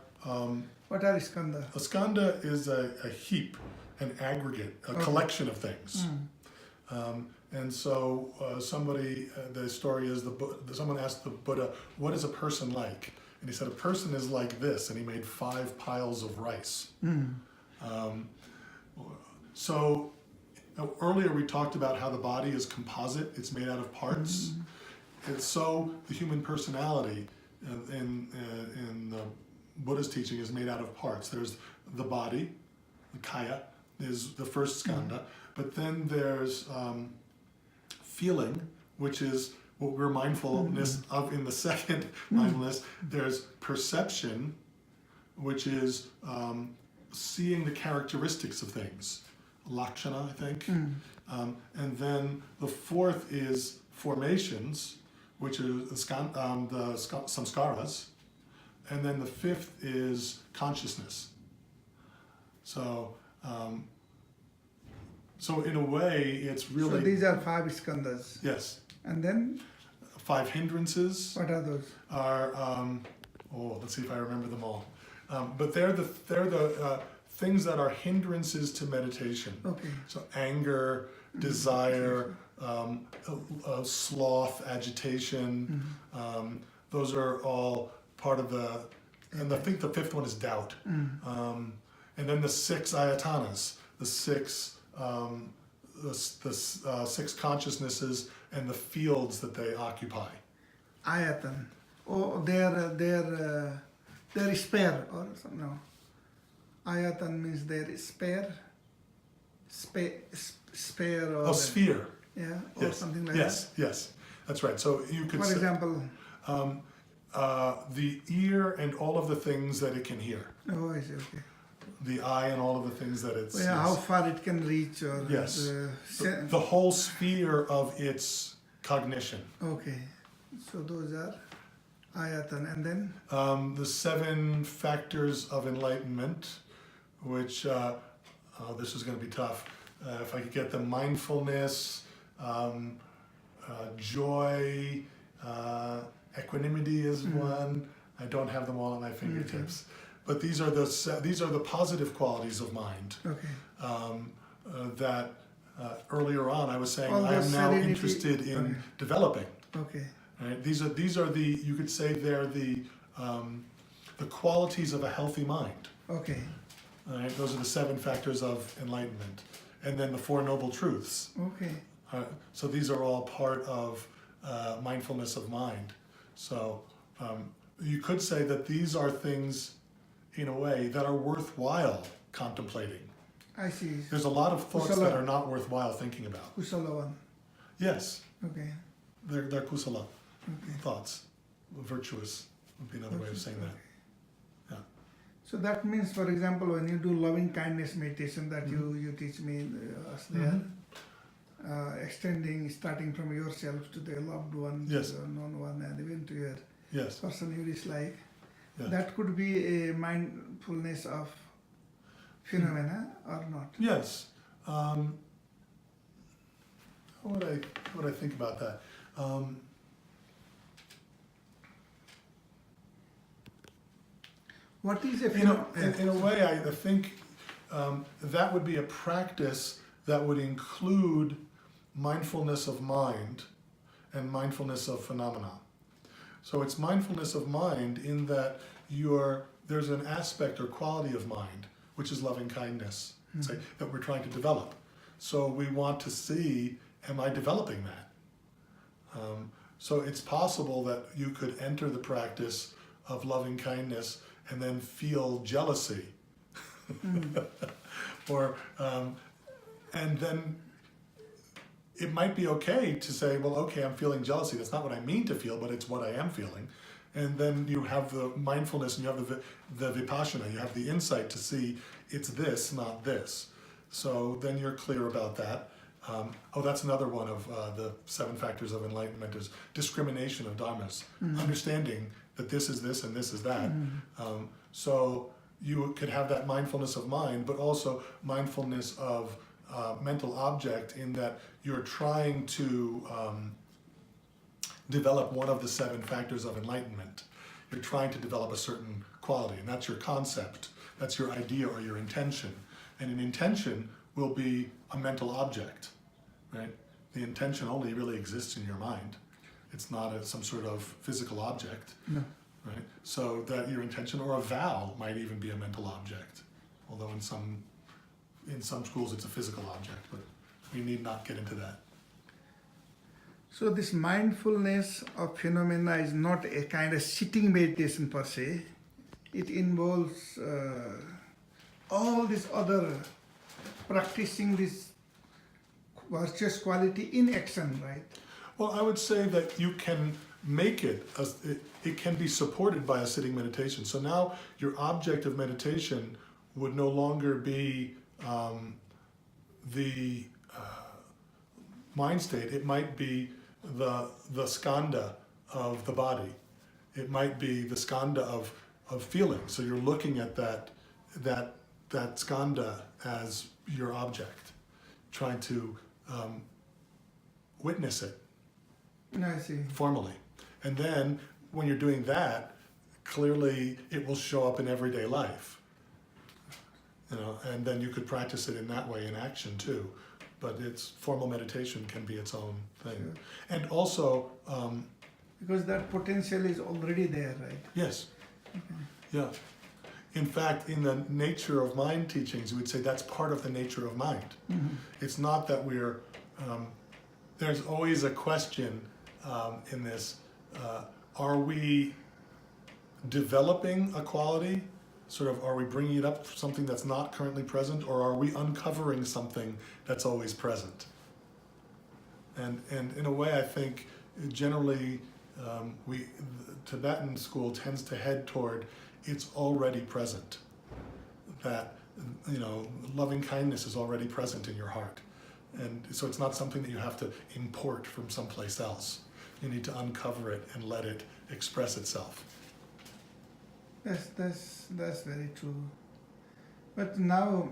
What are skandha? a skandha is a heap, an aggregate, a collection of things. And so the story is someone asked the Buddha, what is a person like? And he said, a person is like this, and he made 5 piles of rice. So earlier we talked about how the body is composite, it's made out of parts. And so the human personality in the Buddha's teaching is made out of parts. There's the body, the kaya, is the first skandha, but then there's feeling, which is what we're mindfulness of in the second mindfulness. There's perception, which is seeing the characteristics of things, lakshana, I think. And then the 4th is formations, which are the samskaras. And then the 5th is consciousness. So, so in a way, it's really... So these are 5 skandhas. Yes. And then? 5 hindrances. What are those? Are, let's see if I remember them all. But they're the things that are hindrances to meditation. Okay. So anger, desire, sloth, agitation, those are all part of and I think the 5th one is doubt. And then the 6 ayatanas, the 6 consciousnesses and the fields that they occupy. Ayatan. Oh, they're spare or something. No. Ayatan means they're spare. Spare or... Oh, sphere. Yeah, or Yes. something like Yes, yes, that's right. So you could that. For example... the ear and all of the things that it can hear. Oh, I see, okay. The eye and all of the things that it sees. Yeah, how far it can reach or... Yes. The The whole sphere of its cognition. okay. So those are ayatan. And then? The 7 factors of enlightenment, which, this is going to be tough. If I could get the mindfulness, joy, equanimity is one. I don't have them all at my fingertips. But these are the positive qualities of mind. Okay. That earlier on I was saying All I am the now serenity- interested in okay. developing. Okay. Right? These are the, you could say they're the qualities of a healthy mind. Okay. Right? Those are the 7 factors of enlightenment, and then the 4 noble truths. Okay. So these are all part of mindfulness of mind. So you could say that these are things, in a way, that are worthwhile contemplating. I see. There's a lot of thoughts Kusala. that are not worthwhile thinking about. Kusala one. Yes, Okay. they're kusala Okay. thoughts. Virtuous would be another way of saying that. Yeah. So that means, for example, when you do loving kindness meditation that you teach me us there, extending, starting from yourself to the loved one, Yes. to the known one, and even to your Yes. person you dislike, Yeah. that could be a mindfulness of phenomena or not. Yes. How would I think about that? What is a You know, phenomenon? in a way, I think that would be a practice that would include mindfulness of mind and mindfulness of phenomena. So it's mindfulness of mind in that there's an aspect or quality of mind, which is loving kindness, say, that we're trying to develop. So we want to see, am I developing that? So it's possible that you could enter the practice of loving kindness and then feel jealousy. Or, and then it might be okay to say, well, okay, I'm feeling jealousy. That's not what I mean to feel, but it's what I am feeling. And then you have the mindfulness and you have the vipassana, you have the insight to see it's this, not this. So then you're clear about that. That's another one of the 7 factors of enlightenment is discrimination of dharmas, understanding that this is this and this is that. So you could have that mindfulness of mind, but also mindfulness of mental object in that you're trying to develop one of the 7 factors of enlightenment. You're trying to develop a certain quality, and that's your concept, that's your idea or your intention. And an intention will be a mental object, right? The intention only really exists in your mind. It's not some sort of physical object, No. right? So that your intention or a vow might even be a mental object, although in some schools it's a physical object, but we need not get into that. So this mindfulness of phenomena is not a kind of sitting meditation per se. It involves all this other practicing this virtuous quality in action, right? Well, I would say that you can make it can be supported by a sitting meditation. So now your object of meditation would no longer be the mind state. It might be the skanda of the body. It might be the skanda of feeling. So you're looking at that skanda as your object, trying to witness it I see. formally. And then when you're doing that, clearly it will show up in everyday life. And then you could practice it in that way in action too. But it's formal meditation can be its own thing. Sure. And also, Because that potential is already there, right? yes, Okay. yeah. In fact, in the nature of mind teachings, we would say that's part of the nature of mind. Mhm. It's not that we're, there's always a question in this, are we developing a quality? Sort of, are we bringing it up, something that's not currently present, or are we uncovering something that's always present? And in a way, I think generally the Tibetan school tends to head toward it's already present. That, loving kindness is already present in your heart. And so it's not something that you have to import from someplace else. You need to uncover it and let it express itself. That's very true. But now,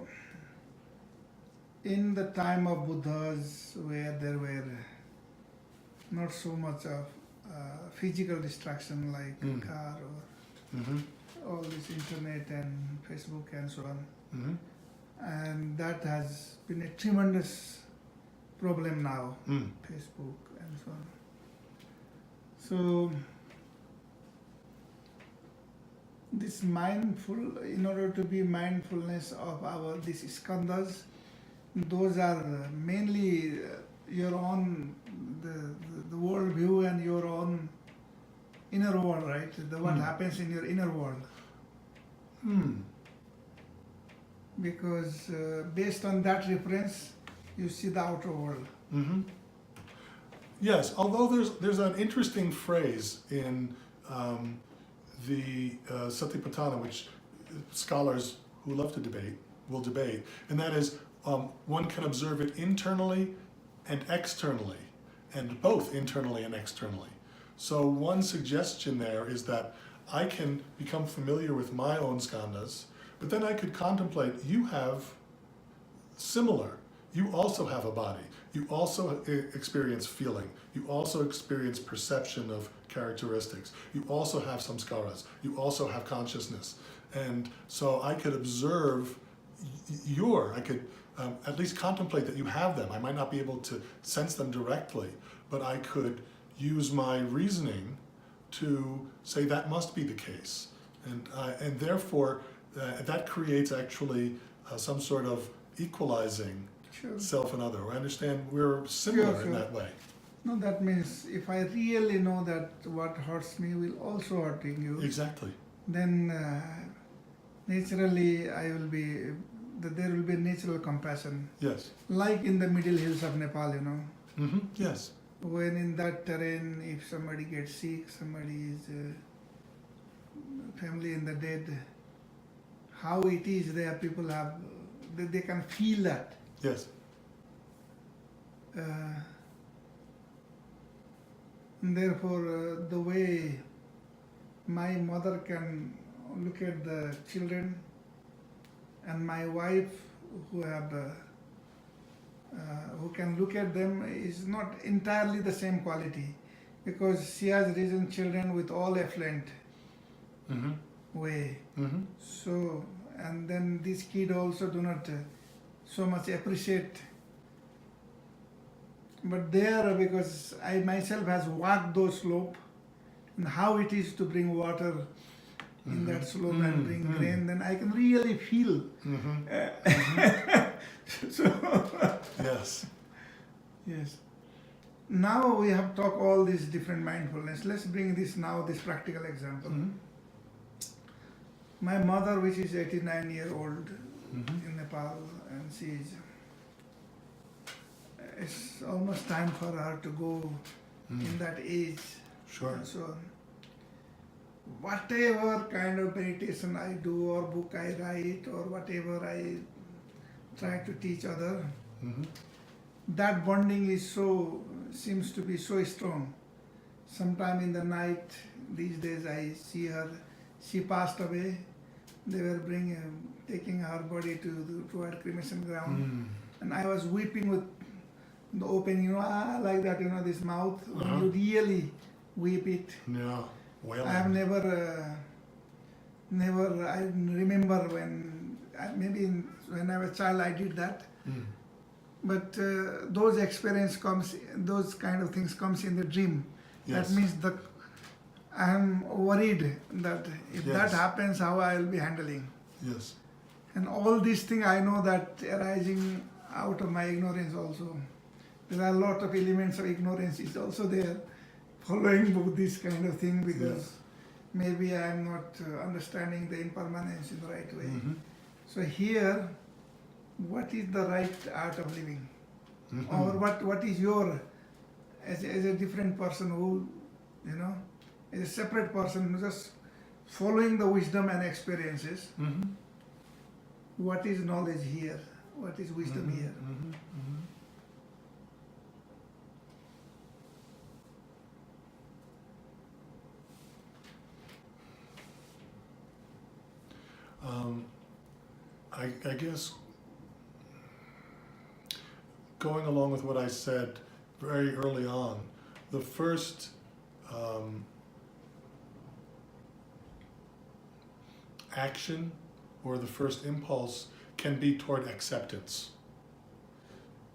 in the time of Buddhas, where there were not so much of physical distraction like car or Mm-hmm. all this internet and Facebook and so on, Mm-hmm. and that has been a tremendous problem now, Mm. Facebook and so on. So this in order to be mindfulness of these skandhas, those are mainly your own the world view and your own inner world, right? What happens in your inner world. Mm. Because based on that reference, you see the outer world. Mm-hmm. Yes, although there's an interesting phrase in the Satipatthana, which scholars who love to debate will debate, and that is one can observe it internally and externally, and both internally and externally. So one suggestion there is that I can become familiar with my own skandhas, but then I could contemplate, you have similar. You also have a body. You also experience feeling. You also experience perception of characteristics. You also have samskaras. You also have consciousness. And so I could observe I could at least contemplate that you have them. I might not be able to sense them directly, but I could use my reasoning to say that must be the case. And therefore, that creates actually some sort of equalizing Sure. self and other. I understand we're similar Sure, in sure. that way. No, that means if I really know that what hurts me will also hurting you, Exactly. then naturally there will be natural compassion. Yes. Like in the middle hills of Nepal, Mm-hmm. Yes. when in that terrain, if somebody gets sick, somebody is family in the dead, how it is there, people they can feel that. Yes. And therefore, the way my mother can look at the children and my wife who have who can look at them is not entirely the same quality, because she has raised children with all affluent Mm-hmm. way. Mm-hmm. So, and then these kids also do not so much appreciate. But there, because I myself has walked those slope and how it is to bring water in that slope and bring grain, then I can really feel. So, Yes. yes. Now we have talked all these different mindfulness. Let's bring this now, this practical example. Mm-hmm. My mother, which is 89-year-old Mm-hmm. in Nepal, and it's almost time for her to go in that age. Sure. So whatever kind of meditation I do or book I write or whatever I try to teach other, Mm-hmm. that bonding seems to be so strong. Sometime in the night, these days I see her, she passed away. They were taking her body toward cremation ground, and I was weeping with the open, like that, this mouth. When you really weep it, Yeah. Wailing. I have never. I remember maybe when I was a child I did that, but those those kind of things comes in the dream. Yes. That means I am worried that if that Yes. happens, how I will be handling. Yes. And all these things I know that arising out of my ignorance also. There are a lot of elements of ignorance is also there, following this kind of thing, because Yes. maybe I am not understanding the impermanence in the right way. Mm-hmm. So here, what is the right art of living? Mm-hmm. Or what is your, as a different person who, as a separate person who just following the wisdom and experiences, Mm-hmm. what is knowledge here? What is wisdom here? Mm-hmm. Mm-hmm. I guess going along with what I said very early on, the first action or the first impulse can be toward acceptance.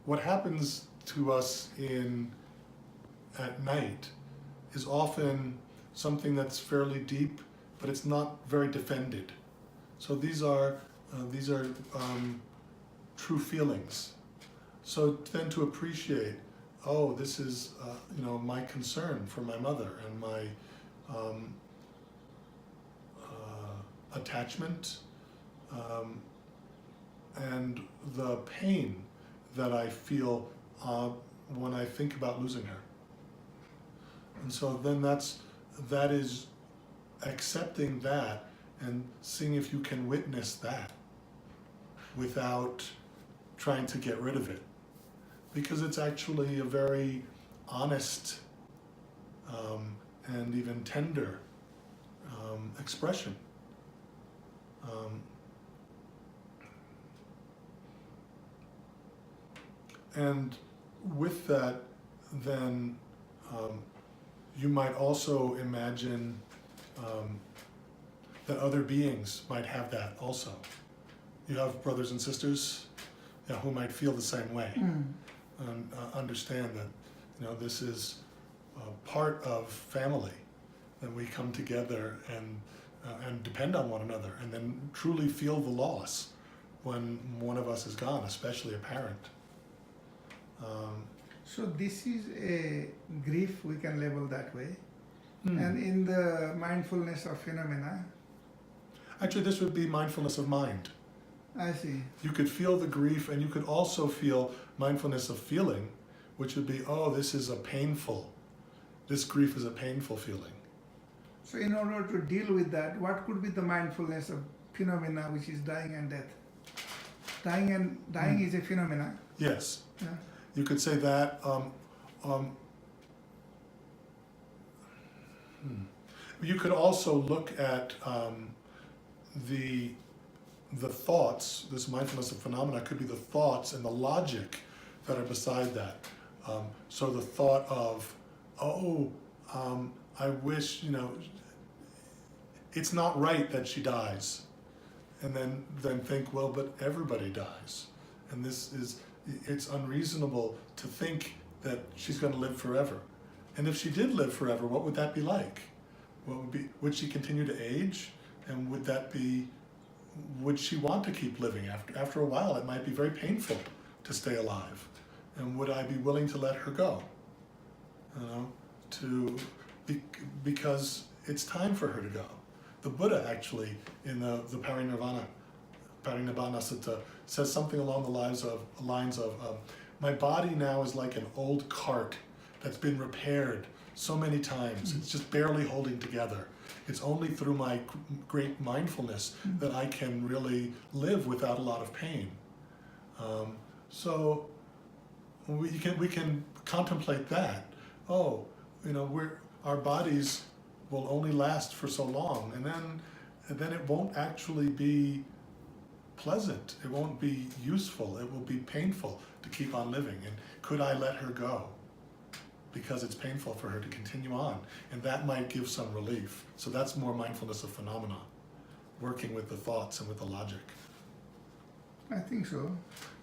What happens to us at night is often something that's fairly deep, but it's not very defended. So these are true feelings. So then to appreciate, oh, this is my concern for my mother and my attachment and the pain that I feel when I think about losing her. And so then that is accepting that and seeing if you can witness that without trying to get rid of it. Because it's actually a very honest and even tender expression. And with that, then you might also imagine that other beings might have that also. You have brothers and sisters who might feel the same way and understand that this is part of family, that we come together and depend on one another, and then truly feel the loss when one of us is gone, especially a parent. So this is a grief, we can label that way. And in the mindfulness of phenomena, Actually, this would be mindfulness of mind. I see. You could feel the grief, and you could also feel mindfulness of feeling, which would be, oh, this grief is a painful feeling. So in order to deal with that, what could be the mindfulness of phenomena, which is dying and death? Dying is a phenomena. Yes. Yeah. You could say that. You could also look at the thoughts. This mindfulness of phenomena could be the thoughts and the logic that are beside that. So the thought of, I wish, it's not right that she dies. And then think, well, but everybody dies. And it's unreasonable to think that she's going to live forever. And if she did live forever, what would that be like? Would she continue to age? And would she want to keep living after a while? It might be very painful to stay alive. And would I be willing to let her go? Because it's time for her to go. The Buddha actually, in the Parinibbana Sutta, says something along the lines of my body now is like an old cart that's been repaired so many times. It's just barely holding together. It's only through my great mindfulness that I can really live without a lot of pain. So we can contemplate that. Our bodies will only last for so long, and then it won't actually be pleasant. It won't be useful. It will be painful to keep on living. And could I let her go? Because it's painful for her to continue on, and that might give some relief. So that's more mindfulness of phenomena, working with the thoughts and with the logic. I think so.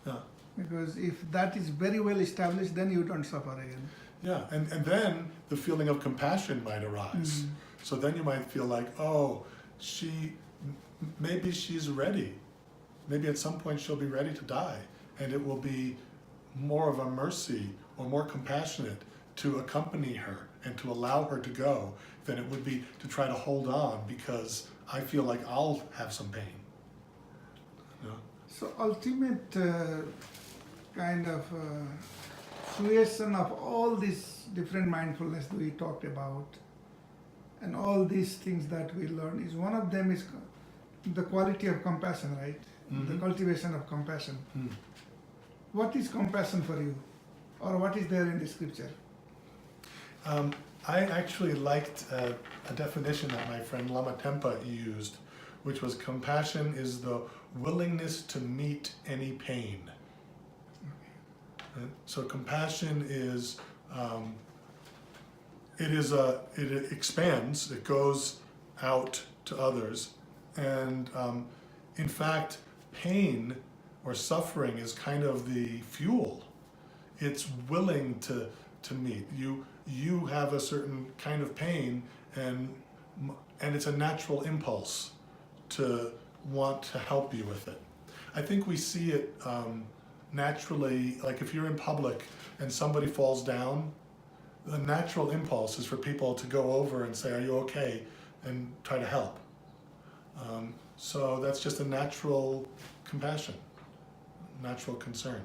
Yeah. Because if that is very well established, then you don't suffer again. Yeah, and then the feeling of compassion might arise. So then you might feel like, maybe she's ready. Maybe at some point she'll be ready to die, and it will be more of a mercy or more compassionate to accompany her and to allow her to go than it would be to try to hold on because I feel like I'll have some pain. So ultimate kind of fruition of all these different mindfulness that we talked about and all these things that we learn is one of them is the quality of compassion, right? The cultivation of compassion. What is compassion for you? Or what is there in the scripture? I actually liked a definition that my friend Lama Tempa used, which was compassion is the willingness to meet any pain. So compassion is, it expands, it goes out to others, and in fact, pain or suffering is kind of the fuel. It's willing to meet. You have a certain kind of pain, and it's a natural impulse to want to help you with it. I think we see it naturally, like if you're in public and somebody falls down, the natural impulse is for people to go over and say, "Are you okay?" and try to help. So that's just a natural compassion, natural concern.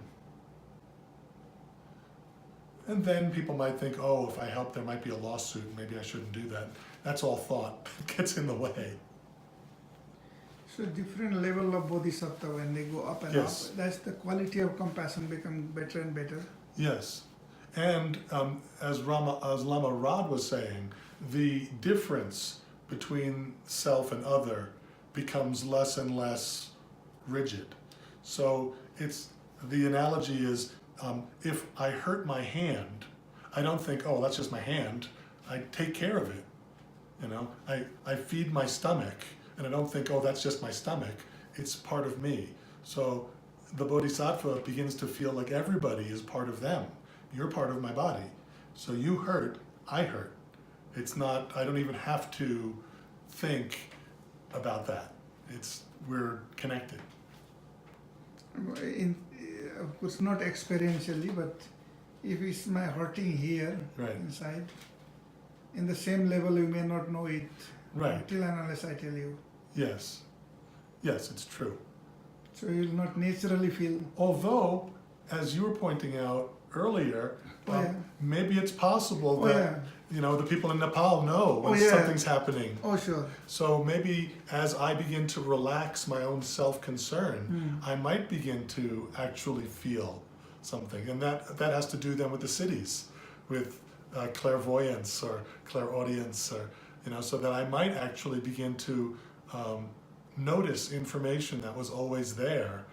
And then people might think, oh, if I help, there might be a lawsuit, maybe I shouldn't do that. That's all thought. It gets in the way. So different level of bodhisattva when they go up and Yes. up, that's the quality of compassion become better and better. Yes. And as Lama Rod was saying, the difference between self and other becomes less and less rigid. So the analogy is, if I hurt my hand, I don't think, oh, that's just my hand. I take care of it. I feed my stomach, and I don't think, oh, that's just my stomach. It's part of me. So the bodhisattva begins to feel like everybody is part of them. You're part of my body. So you hurt, I hurt. It's not, I don't even have to think about that. We're connected. Of course, not experientially, but if it's my hurting here Right. inside, in the same level you may not know it Right. until and unless I tell you. Yes. Yes, it's true. So you will not naturally feel. Although, as you were pointing out earlier, maybe it's possible that the people in Nepal know when something's happening. Oh, sure. So maybe as I begin to relax my own self-concern, I might begin to actually feel something. And that has to do then with the cities, with clairvoyance or clairaudience, or so that I might actually begin to notice information that was always there,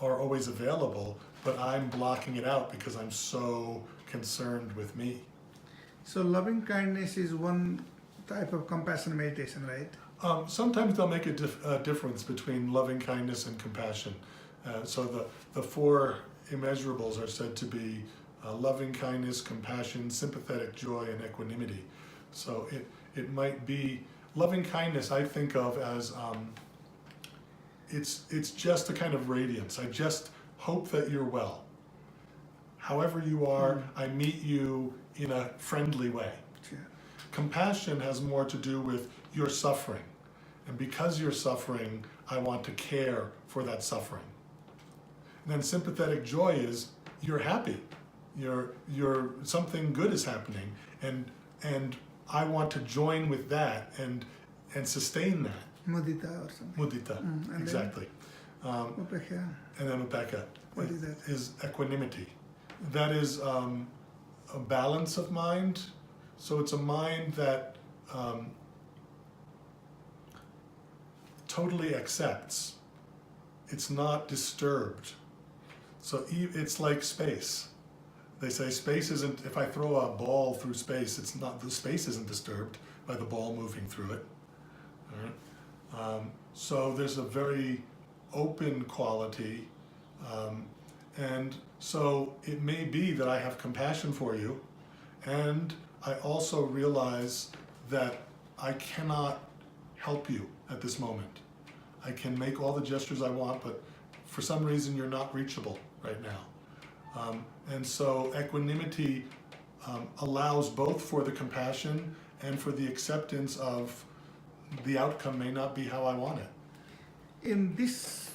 are always available, but I'm blocking it out because I'm so concerned with me. So loving kindness is one type of compassion meditation, right? Sometimes they'll make a difference between loving kindness and compassion. So the four immeasurables are said to be loving kindness, compassion, sympathetic joy, and equanimity. So it might be loving kindness. I think of as it's just a kind of radiance. I just hope that you're well. However you are, I meet you in a friendly way. Yeah. Compassion has more to do with your suffering. And because you're suffering, I want to care for that suffering. And then sympathetic joy is you're happy. You're something good is happening, and I want to join with that and sustain that. Mudita or something. Mudita, And exactly. Then, upekha. And then upekha What is that? is equanimity. That is a balance of mind. So it's a mind that totally accepts. It's not disturbed. So it's like space. They say space isn't, if I throw a ball through space, it's not, the space isn't disturbed by the ball moving through it. All right? So there's a very open quality. And so it may be that I have compassion for you, and I also realize that I cannot help you at this moment. I can make all the gestures I want, but for some reason you're not reachable right now. And so equanimity allows both for the compassion and for the acceptance of the outcome may not be how I want it. In this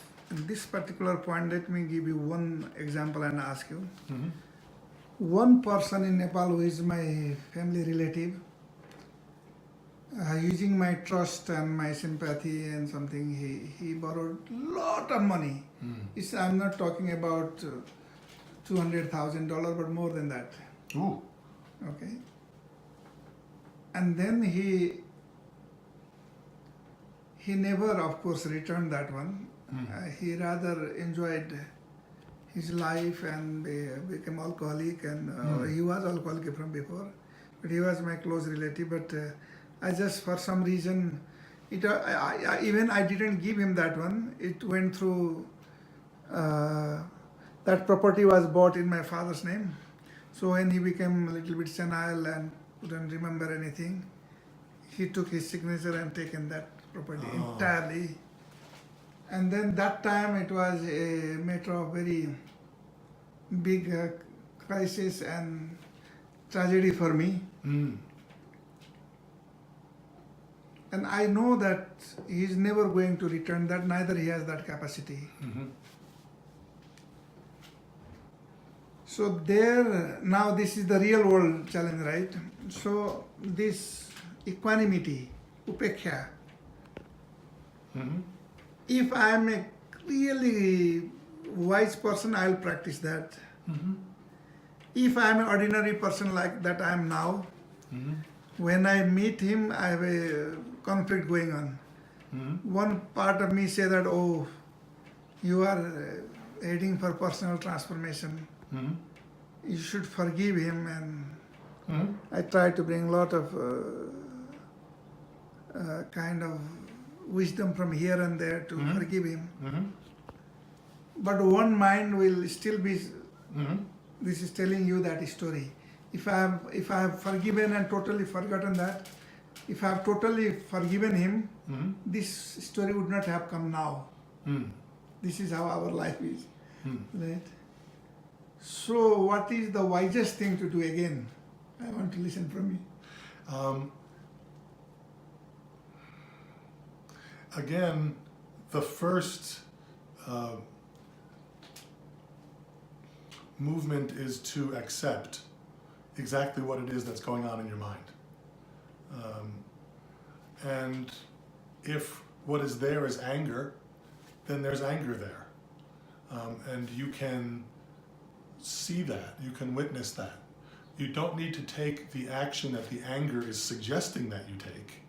particular point, let me give you one example and ask you. Mm-hmm. One person in Nepal who is my family relative, using my trust and my sympathy and something, he borrowed lot of money. I'm not talking about $200,000, but more than that. Ooh. Okay. And then he never, of course, returned that one. He rather enjoyed his life and became alcoholic, and he was alcoholic from before, but he was my close relative. But I just, for some reason, even I didn't give him that one. It went through, that property was bought in my father's name. So when he became a little bit senile and couldn't remember anything, he took his signature and taken that property entirely. And then that time it was a matter of very big crisis and tragedy for me. And I know that he is never going to return that, neither he has that capacity. So there, now this is the real world challenge, right? So this equanimity, upekkha, if I am a really wise person, I will practice that. If I am an ordinary person like that I am now, when I meet him, I have a conflict going on. One part of me say that, oh, you are heading for personal transformation. You should forgive him, and I try to bring a lot of kind of wisdom from here and there to forgive him. But one mind will still be, this is telling you that story. If I have forgiven and totally forgotten that, if I have totally forgiven him, this story would not have come now. This is how our life is, right? So what is the wisest thing to do again? I want to listen from you. Again, the first movement is to accept exactly what it is that's going on in your mind. And if what is there is anger, then there's anger there. And you can see that, you can witness that. You don't need to take the action that the anger is suggesting that you take,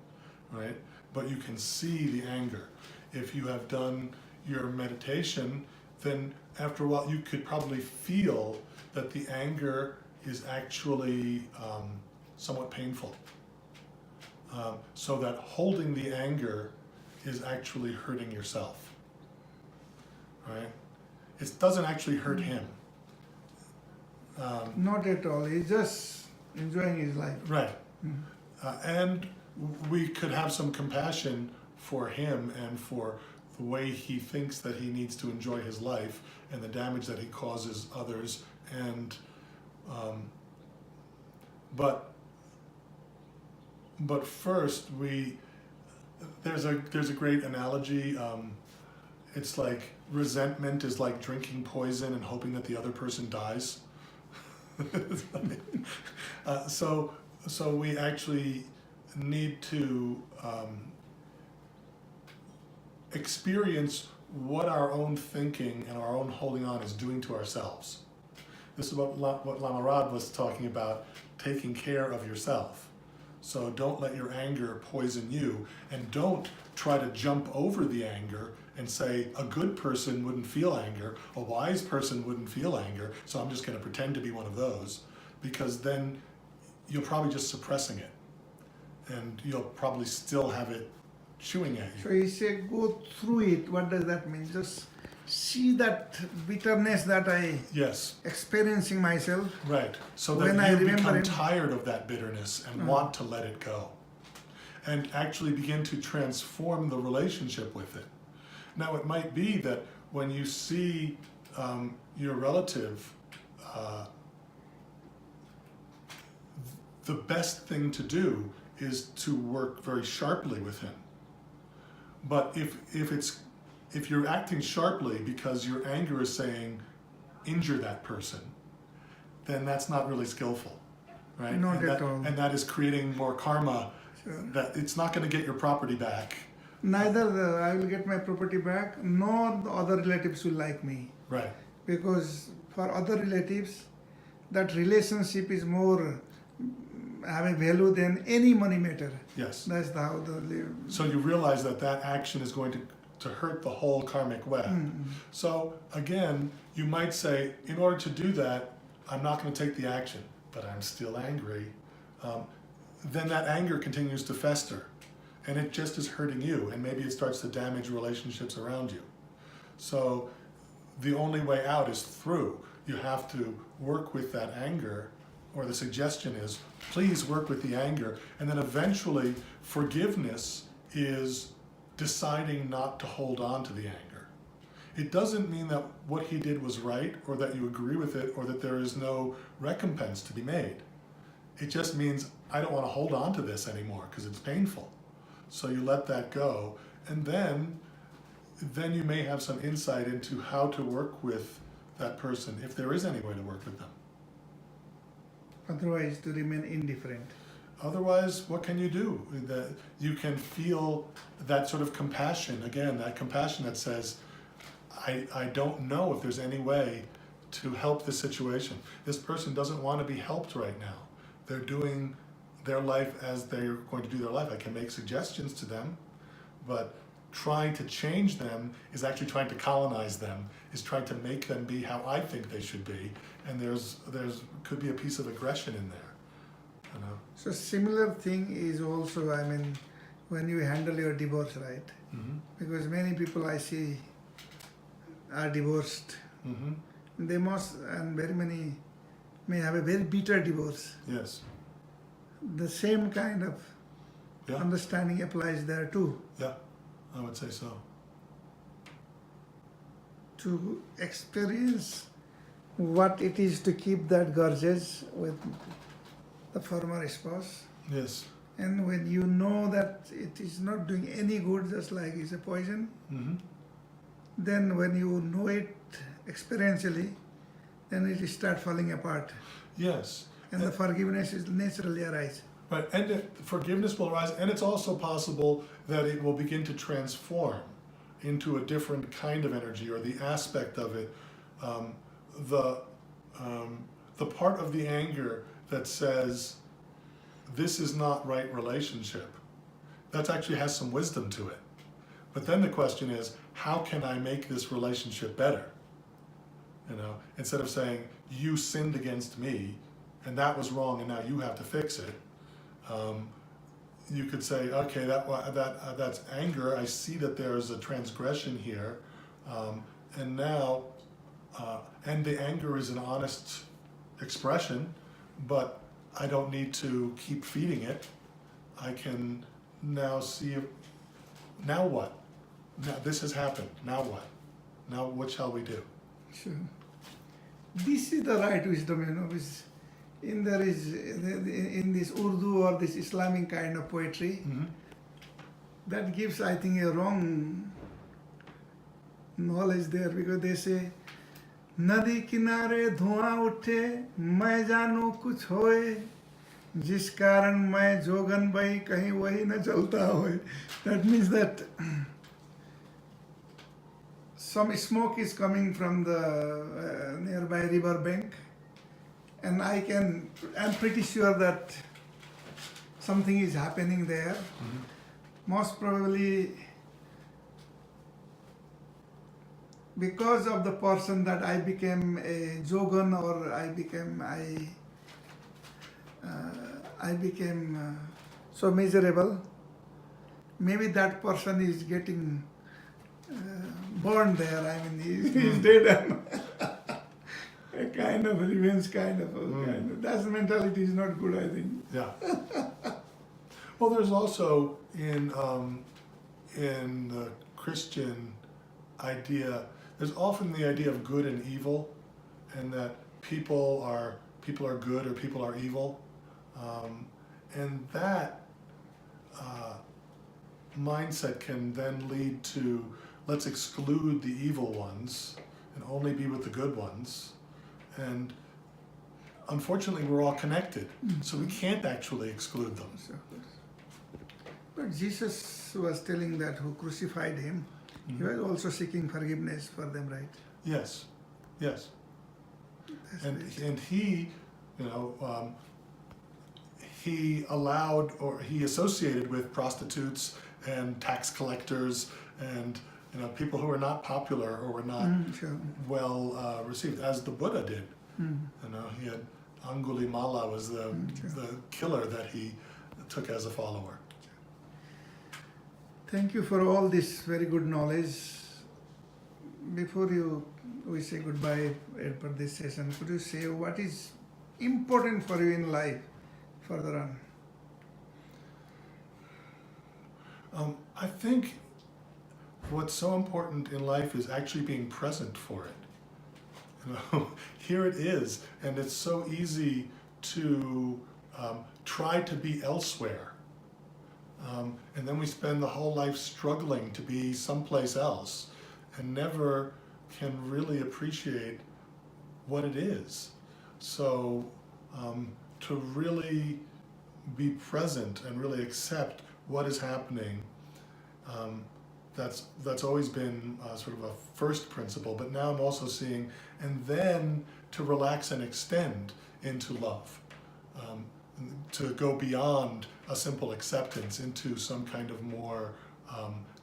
right? But you can see the anger. If you have done your meditation then after a while you could probably feel that the anger is actually somewhat painful. So that holding the anger is actually hurting yourself. Right? It doesn't actually hurt him. Not at all. He's just enjoying his life. Right. And we could have some compassion for him and for the way he thinks that he needs to enjoy his life and the damage that he causes others. And but first there's a great analogy. It's like resentment is like drinking poison and hoping that the other person dies. So we actually need to experience what our own thinking and our own holding on is doing to ourselves. This is what Lama Rad was talking about, taking care of yourself. So don't let your anger poison you, and don't try to jump over the anger and say a good person wouldn't feel anger, a wise person wouldn't feel anger, so I'm just going to pretend to be one of those, because then you're probably just suppressing it, and you'll probably still have it chewing at you. So he said, go through it. What does that mean? Just see that bitterness that I Yes, experiencing myself. right. So When that I you remember become it- tired of that bitterness and want to let it go, and actually begin to transform the relationship with it. Now, it might be that when you see your relative, the best thing to do is to work very sharply with him. But if you're acting sharply because your anger is saying, injure that person, then that's not really skillful, right? Not and at that, all. And that is creating more karma. Sure. That it's not going to get your property back. Neither I will get my property back, nor the other relatives will like me. Right. Because for other relatives, that relationship is more having value than any money matter. Yes. That's how the So you realize that that action is going to hurt the whole karmic web. So again, you might say, in order to do that, I'm not going to take the action, but I'm still angry. Then that anger continues to fester, and it just is hurting you, and maybe it starts to damage relationships around you. So the only way out is through. You have to work with that anger, or the suggestion is, please work with the anger, and then eventually forgiveness is deciding not to hold on to the anger. It doesn't mean that what he did was right, or that you agree with it, or that there is no recompense to be made. It just means, I don't want to hold on to this anymore because it's painful. So you let that go, and then you may have some insight into how to work with that person, if there is any way to work with them. otherwise to remain indifferent. Otherwise, what can you do? That you can feel that sort of compassion, again, that compassion that says, I don't know if there's any way to help this situation. This person doesn't want to be helped right now. They're doing their life as they're going to do their life. I can make suggestions to them, but trying to change them is actually trying to colonize them, is trying to make them be how I think they should be, and there's could be a piece of aggression in there, you know. So similar thing is also, when you handle your divorce, right? Mm-hmm. Because many people I see are divorced. Mm-hmm. They must, and very many may have a very bitter divorce. Yes. The same kind of Yeah. understanding applies there too. Yeah, I would say so. To experience what it is to keep that grudges with the former spouse, Yes. and when you know that it is not doing any good, just like it's a poison, Mm-hmm. then when you know it experientially, then it will start falling apart, Yes. and the forgiveness is naturally arise. Right, and forgiveness will arise, and it's also possible that it will begin to transform into a different kind of energy, or the aspect of it, the part of the anger that says, this is not right relationship, that actually has some wisdom to it. But then the question is, how can I make this relationship better? You know, instead of saying you sinned against me, and that was wrong, and now you have to fix it. You could say, okay, that's anger. I see that there's a transgression here, and now, and the anger is an honest expression, but I don't need to keep feeding it. I can now see, now what? Now this has happened. Now what? Now what shall we do? Sure. This is the right wisdom, you know, which in this Urdu or this Islamic kind of poetry, that gives, I think, a wrong knowledge there, because they say, नदी किनारे धुआं उठे मैं जानू कुछ होए जिस कारण मैं जोगन बई कहीं वही न जलता होए. That means that some smoke is coming from the nearby river bank, and I'm pretty sure that something is happening there. Most probably because of the person that I became a jogan, or I became so miserable. Maybe that person is getting burned there. I mean, he's dead, and a kind of revenge, kind of. That mentality is not good, I think. Yeah. Well, there's also in the Christian idea, there's often the idea of good and evil, and that people are good or people are evil, and that mindset can then lead to, let's exclude the evil ones and only be with the good ones. And unfortunately, we're all connected, so we can't actually exclude them. But Jesus was telling that who crucified him, he was also seeking forgiveness for them, right? Yes, yes. And he, you know, he allowed, or he associated with prostitutes and tax collectors and, you know, people who were not popular or were not well received, as the Buddha did. You know, he had Angulimala was the killer that he took as a follower. Thank you for all this very good knowledge. Before we say goodbye for this session, could you say what is important for you in life further on? I think what's so important in life is actually being present for it. You know, here it is, and it's so easy to try to be elsewhere. And then we spend the whole life struggling to be someplace else and never can really appreciate what it is. So to really be present and really accept what is happening, that's always been sort of a first principle, but now I'm also seeing, and then to relax and extend into love. To go beyond a simple acceptance into some kind of more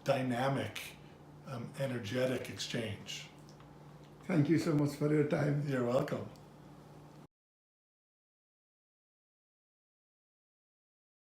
dynamic, energetic exchange. Thank you so much for your time. You're welcome.